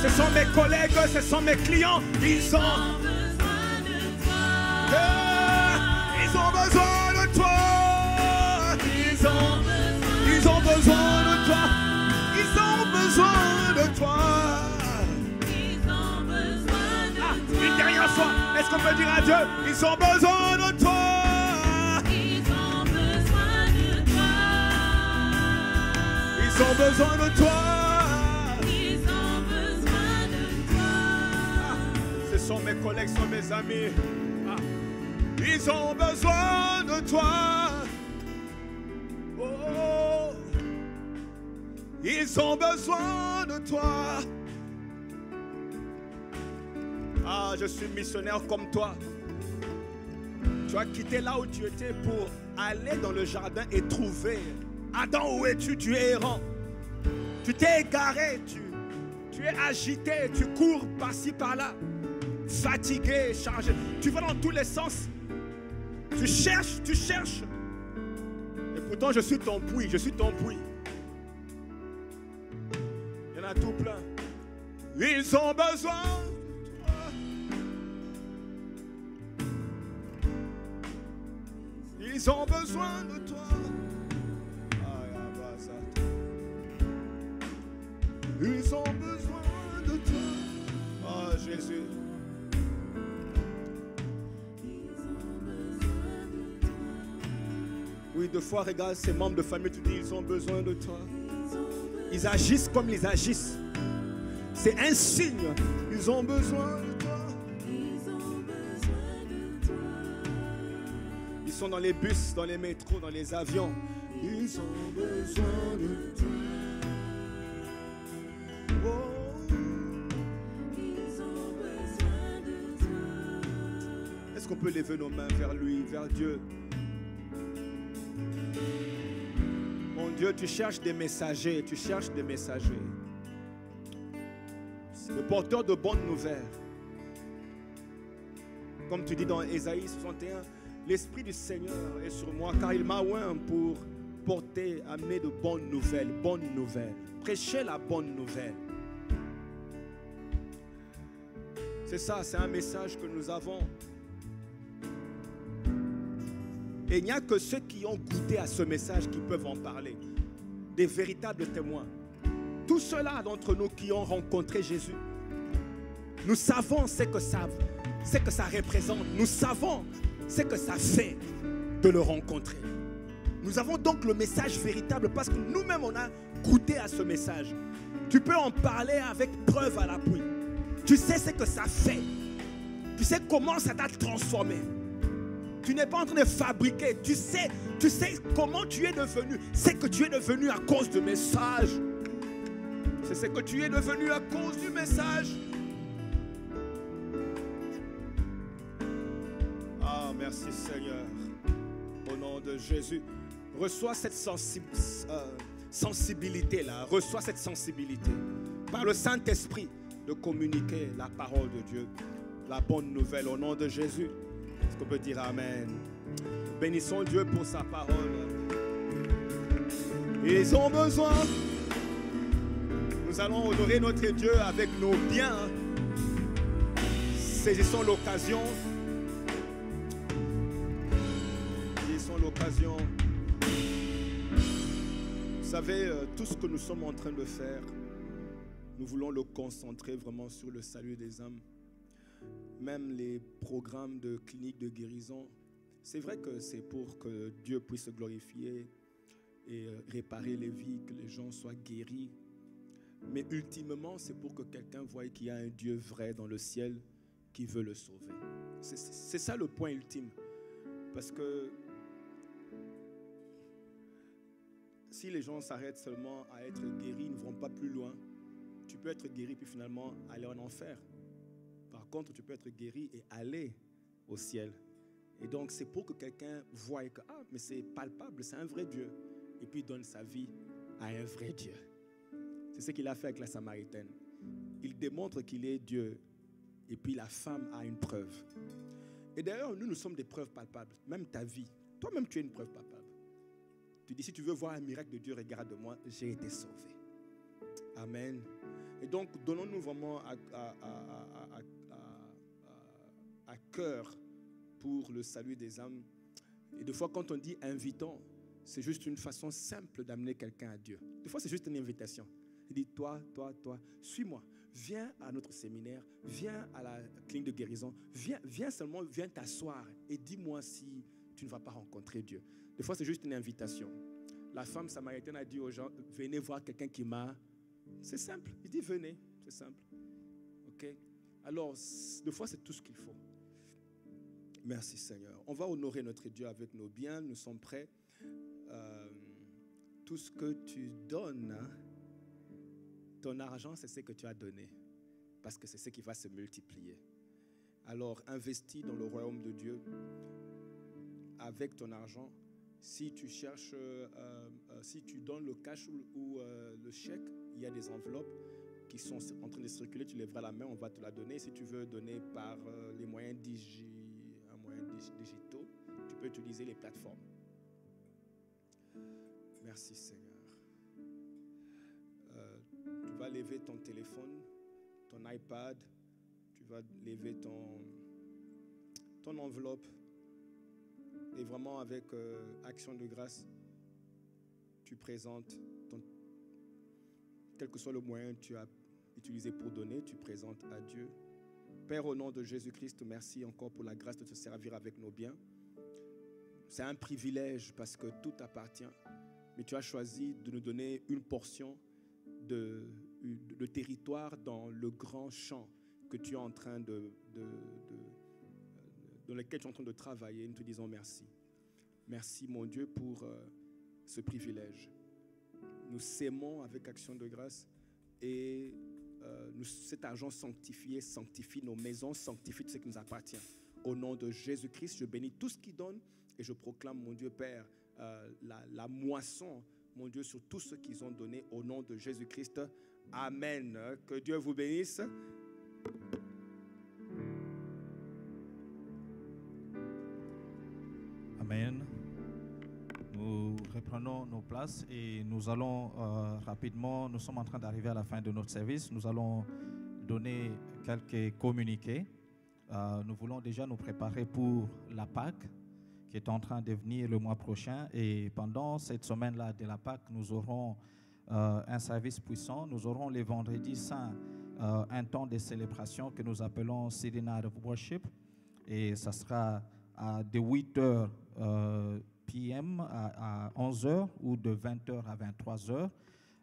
Ce sont mes collègues, ce sont mes clients. Ils ont Besoin de toi. Ils ont besoin de toi. Ils ont besoin de toi. Ils ont besoin de toi. Ils ont besoin de toi. Une dernière fois, est-ce qu'on peut dire à Dieu, ils ont besoin de toi. Ils ont besoin de toi. Ils ont besoin de toi. Ils ont besoin de toi. Ce sont mes collègues, ce sont mes amis. Ils ont besoin de toi. Oh, ils ont besoin de toi. Ah, je suis missionnaire comme toi. Tu as quitté là où tu étais pour aller dans le jardin et trouver. Adam, où es-tu? Tu es errant. Tu t'es égaré, tu es agité, tu cours par-ci, par-là. Fatigué, chargé. Tu vas dans tous les sens. Tu cherches. Et pourtant, je suis ton puits, je suis ton puits. Il y en a tout plein. Ils ont besoin de toi. Ils ont besoin de toi. Ils ont besoin de toi. Oh Jésus. Oui, deux fois, regarde ces membres de famille, tu dis, ils ont besoin de toi. Ils agissent comme ils agissent. C'est un signe. Ils ont besoin de toi. Ils sont dans les bus, dans les métros, dans les avions. Ils ont besoin de toi. Oh. Est-ce qu'on peut lever nos mains vers lui, vers Dieu? Mon Dieu, tu cherches des messagers, tu cherches des messagers. Le porteur de bonnes nouvelles. Comme tu dis dans Ésaïe 61, l'Esprit du Seigneur est sur moi car il m'a oint pour porter, amener de bonnes nouvelles, prêcher la bonne nouvelle. C'est ça, c'est un message que nous avons. Et il n'y a que ceux qui ont goûté à ce message qui peuvent en parler. Des véritables témoins. Tous ceux-là d'entre nous qui ont rencontré Jésus, nous savons ce que ça représente. Nous savons ce que ça fait de le rencontrer. Nous avons donc le message véritable parce que nous-mêmes on a goûté à ce message. Tu peux en parler avec preuve à l'appui. Tu sais ce que ça fait. Tu sais comment ça t'a transformé. Tu n'es pas en train de fabriquer. Tu sais comment tu es devenu. C'est que tu es devenu à cause du message. C'est ce que tu es devenu à cause du message. Ah, merci Seigneur. Au nom de Jésus. Reçois cette sensibilité-là. Reçois cette sensibilité. Par le Saint-Esprit de communiquer la parole de Dieu. La bonne nouvelle au nom de Jésus. Est-ce qu'on peut dire Amen? Bénissons Dieu pour sa parole. Ils ont besoin. Nous allons honorer notre Dieu avec nos biens. Saisissons l'occasion. Saisissons l'occasion. Vous savez, tout ce que nous sommes en train de faire, nous voulons le concentrer vraiment sur le salut des âmes. Même les programmes de clinique de guérison, c'est vrai que c'est pour que Dieu puisse se glorifier et réparer les vies, que les gens soient guéris. Mais ultimement, c'est pour que quelqu'un voie qu'il y a un Dieu vrai dans le ciel qui veut le sauver. C'est ça le point ultime. Parce que si les gens s'arrêtent seulement à être guéris, ils ne vont pas plus loin. Tu peux être guéri puis finalement aller en enfer. Par contre, tu peux être guéri et aller au ciel. Et donc, c'est pour que quelqu'un voie que, ah, mais c'est palpable, c'est un vrai Dieu. Et puis, il donne sa vie à un vrai Dieu. C'est ce qu'il a fait avec la Samaritaine. Il démontre qu'il est Dieu. Et puis, la femme a une preuve. Et d'ailleurs, nous sommes des preuves palpables. Même ta vie. Toi-même, tu es une preuve palpable. Tu dis, si tu veux voir un miracle de Dieu, regarde-moi, j'ai été sauvé. Amen. Et donc, donnons-nous vraiment à cœur pour le salut des âmes. Et des fois, quand on dit invitons, c'est juste une façon simple d'amener quelqu'un à Dieu. Des fois, c'est juste une invitation. Il dit, toi, suis-moi. Viens à notre séminaire, viens à la clinique de guérison, viens seulement, viens t'asseoir et dis-moi si tu ne vas pas rencontrer Dieu. Des fois, c'est juste une invitation. La femme samaritaine a dit aux gens, venez voir quelqu'un qui m'a... C'est simple. Il dit, venez. C'est simple. OK? Alors, des fois, c'est tout ce qu'il faut. Merci Seigneur. On va honorer notre Dieu avec nos biens. Nous sommes prêts. Tout ce que tu donnes, ton argent, c'est ce que tu as donné. Parce que c'est ce qui va se multiplier. Alors, investis dans le royaume de Dieu avec ton argent. Si tu cherches, si tu donnes le cash ou le chèque, il y a des enveloppes qui sont en train de circuler. Tu lèveras la main, on va te la donner. Si tu veux donner par les moyens digitaux, tu peux utiliser les plateformes. Merci Seigneur. Tu vas lever ton téléphone, ton iPad, tu vas lever ton enveloppe et vraiment avec action de grâce, tu présentes quel que soit le moyen que tu as utilisé pour donner, tu présentes à Dieu. Père, au nom de Jésus-Christ, merci encore pour la grâce de te servir avec nos biens. C'est un privilège parce que tout t'appartient. Mais tu as choisi de nous donner une portion de territoire dans le grand champ que tu es en train dans lequel tu es en train de travailler. Nous te disons merci. Merci, mon Dieu, pour ce privilège. Nous s'aimons avec action de grâce et cet argent sanctifie nos maisons, sanctifie tout ce qui nous appartient. Au nom de Jésus-Christ, je bénis tout ce qui donne et je proclame, mon Dieu Père, la moisson, mon Dieu, sur tout ce qu'ils ont donné au nom de Jésus-Christ. Amen. Que Dieu vous bénisse. Amen. Nous reprenons nos places et nous allons rapidement, nous sommes en train d'arriver à la fin de notre service. Nous allons donner quelques communiqués. Nous voulons déjà nous préparer pour la Pâque qui est en train de venir le mois prochain. Et pendant cette semaine-là de la Pâque, nous aurons un service puissant. Nous aurons les vendredis saints un temps de célébration que nous appelons City Night of Worship. Et ça sera de 8h p.m. à 11h ou de 20h à 23h.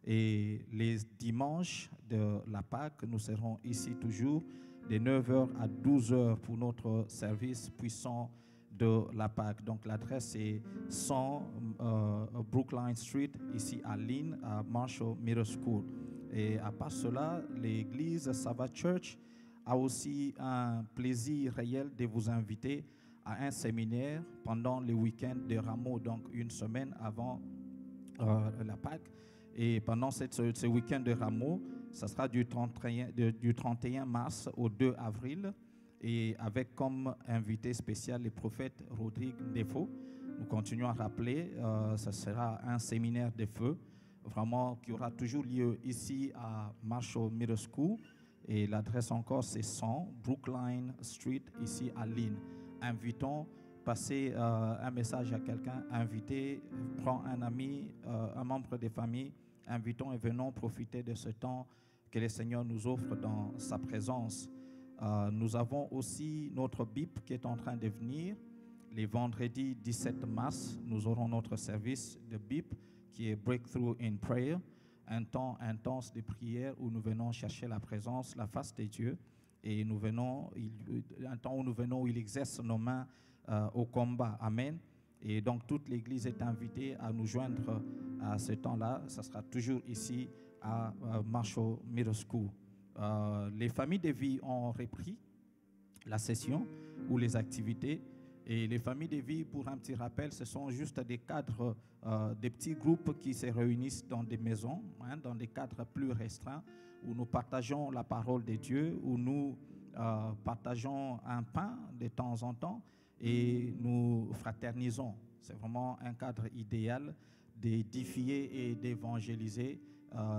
Et les dimanches de la Pâque, nous serons ici toujours de 9h à 12h pour notre service puissant de la Pâque. Donc l'adresse est 100 Brookline Street, ici à Lynn, à Marshall Middle School. Et à part cela, l'église Sabbath Church a aussi un plaisir réel de vous inviter à un séminaire pendant le week-end de Rameau, donc une semaine avant la Pâque. Et pendant ce week-end de Rameau, ça sera du 31 mars au 2 avril, et avec comme invité spécial le prophète Rodrigue Defo. Nous continuons à rappeler, ce sera un séminaire de feu, vraiment qui aura toujours lieu ici à Marshall Middle School. Et l'adresse encore, c'est 100 Brookline Street, ici à Lynn. Invitons, passez un message à quelqu'un, invitez, prends un ami, un membre de famille, invitons et venons profiter de ce temps que le Seigneur nous offre dans sa présence. Nous avons aussi notre BIP qui est en train de venir. Les vendredis 17 mars, nous aurons notre service de BIP qui est Breakthrough in Prayer, un temps intense de prière où nous venons chercher la présence, la face de Dieu. Et nous venons, un temps où nous venons, où il exerce nos mains au combat. Amen. Et donc toute l'Église est invitée à nous joindre à ce temps-là. Ça sera toujours ici à Marshall Middle School. Les familles de vie ont repris la session ou les activités. Et les familles de vie, pour un petit rappel, ce sont juste des cadres, des petits groupes qui se réunissent dans des maisons, dans des cadres plus restreints, où nous partageons la parole de Dieu, où nous partageons un pain de temps en temps et nous fraternisons. C'est vraiment un cadre idéal d'édifier et d'évangéliser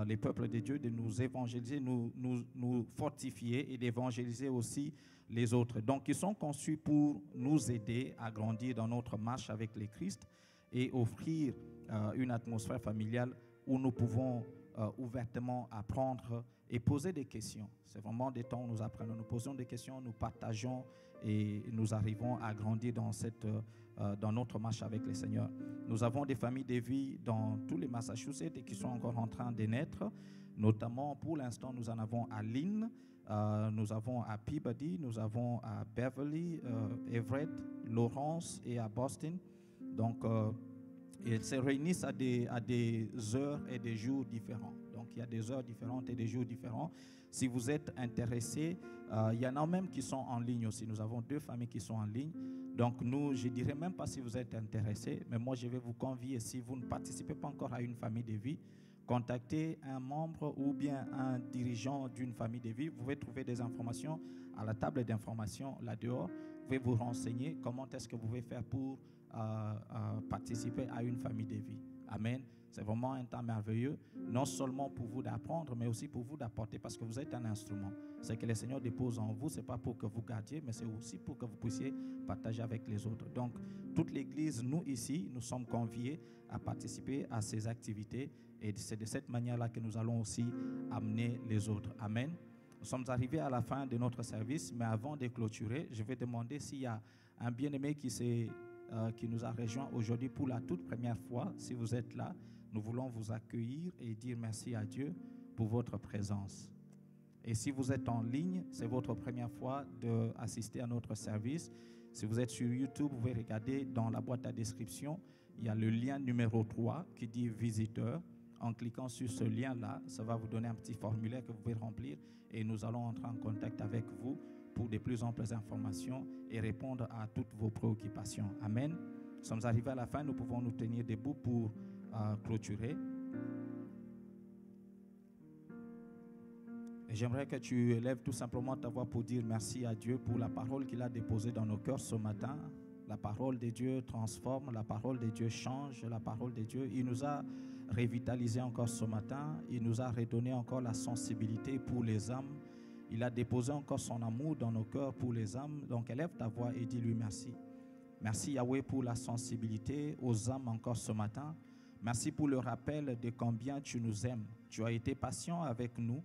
les peuples de Dieu, de nous évangéliser, nous fortifier et d'évangéliser aussi les autres. Donc, ils sont conçus pour nous aider à grandir dans notre marche avec le Christ et offrir une atmosphère familiale où nous pouvons ouvertement apprendre et poser des questions. C'est vraiment des temps où nous apprenons, nous posons des questions, nous partageons et nous arrivons à grandir dans notre marche avec le Seigneur. Nous avons des familles de vie dans tous les Massachusetts et qui sont encore en train de naître. Notamment, pour l'instant, nous en avons à Lynn, nous avons à Peabody, nous avons à Beverly, Everett, Lawrence et à Boston. Donc, ils se réunissent à des heures et des jours différents. Donc, il y a des heures différentes et des jours différents. Si vous êtes intéressé, il y en a même qui sont en ligne aussi. Nous avons 2 familles qui sont en ligne. Donc, nous, je ne dirais même pas si vous êtes intéressé, mais moi, je vais vous convier, si vous ne participez pas encore à une famille de vie, contactez un membre ou bien un dirigeant d'une famille de vie. Vous pouvez trouver des informations à la table d'information là-dehors. Vous pouvez vous renseigner comment est-ce que vous pouvez faire pour participer à une famille de vie. Amen. C'est vraiment un temps merveilleux, non seulement pour vous d'apprendre, mais aussi pour vous d'apporter, parce que vous êtes un instrument. Ce que le Seigneur dépose en vous, ce n'est pas pour que vous gardiez, mais c'est aussi pour que vous puissiez partager avec les autres. Donc, toute l'Église, nous ici, nous sommes conviés à participer à ces activités, et c'est de cette manière-là que nous allons aussi amener les autres. Amen. Nous sommes arrivés à la fin de notre service, mais avant de clôturer, je vais demander s'il y a un bien-aimé qui nous a rejoint aujourd'hui pour la toute première fois. Si vous êtes là, nous voulons vous accueillir et dire merci à Dieu pour votre présence. Et si vous êtes en ligne, c'est votre première fois d'assister à notre service. Si vous êtes sur YouTube, vous pouvez regarder dans la boîte à description, il y a le lien numéro 3 qui dit visiteur. En cliquant sur ce lien-là, ça va vous donner un petit formulaire que vous pouvez remplir et nous allons entrer en contact avec vous pour de plus amples informations et répondre à toutes vos préoccupations. Amen. Nous sommes arrivés à la fin, nous pouvons nous tenir debout pour clôturer. Et j'aimerais que tu élèves tout simplement ta voix pour dire merci à Dieu pour la parole qu'il a déposée dans nos cœurs ce matin. La parole de Dieu transforme, la parole de Dieu change, la parole de Dieu, il nous a revitalisé encore ce matin, il nous a redonné encore la sensibilité pour les âmes. Il a déposé encore son amour dans nos cœurs pour les âmes. Donc élève ta voix et dis-lui merci. Merci Yahweh pour la sensibilité aux âmes encore ce matin. Merci pour le rappel de combien tu nous aimes. Tu as été patient avec nous.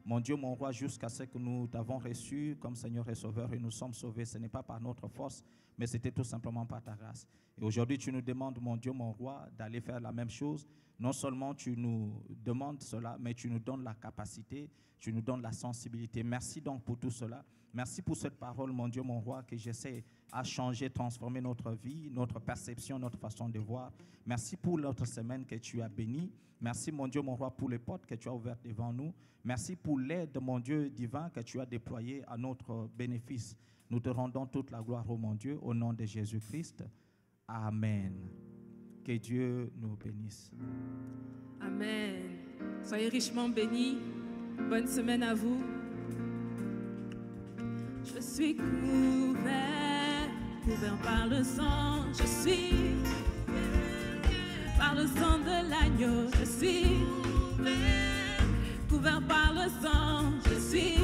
Mon Dieu, mon roi, jusqu'à ce que nous t'avons reçu comme Seigneur et Sauveur et nous sommes sauvés. Ce n'est pas par notre force, mais c'était tout simplement par ta grâce. Et aujourd'hui, tu nous demandes, mon Dieu, mon roi, d'aller faire la même chose. Non seulement tu nous demandes cela, mais tu nous donnes la capacité, tu nous donnes la sensibilité. Merci donc pour tout cela. Merci pour cette parole, mon Dieu, mon roi, que j'essaie à changer, transformer notre vie, notre perception, notre façon de voir. Merci pour notre semaine que tu as bénie. Merci, mon Dieu, mon roi, pour les portes que tu as ouvertes devant nous. Merci pour l'aide, mon Dieu divin, que tu as déployée à notre bénéfice. Nous te rendons toute la gloire, oh mon Dieu, au nom de Jésus-Christ. Amen. Que Dieu nous bénisse. Amen. Soyez richement bénis. Bonne semaine à vous. Je suis couvert par le sang. Je suis par le sang de l'agneau. Je suis couvert par le sang. Je suis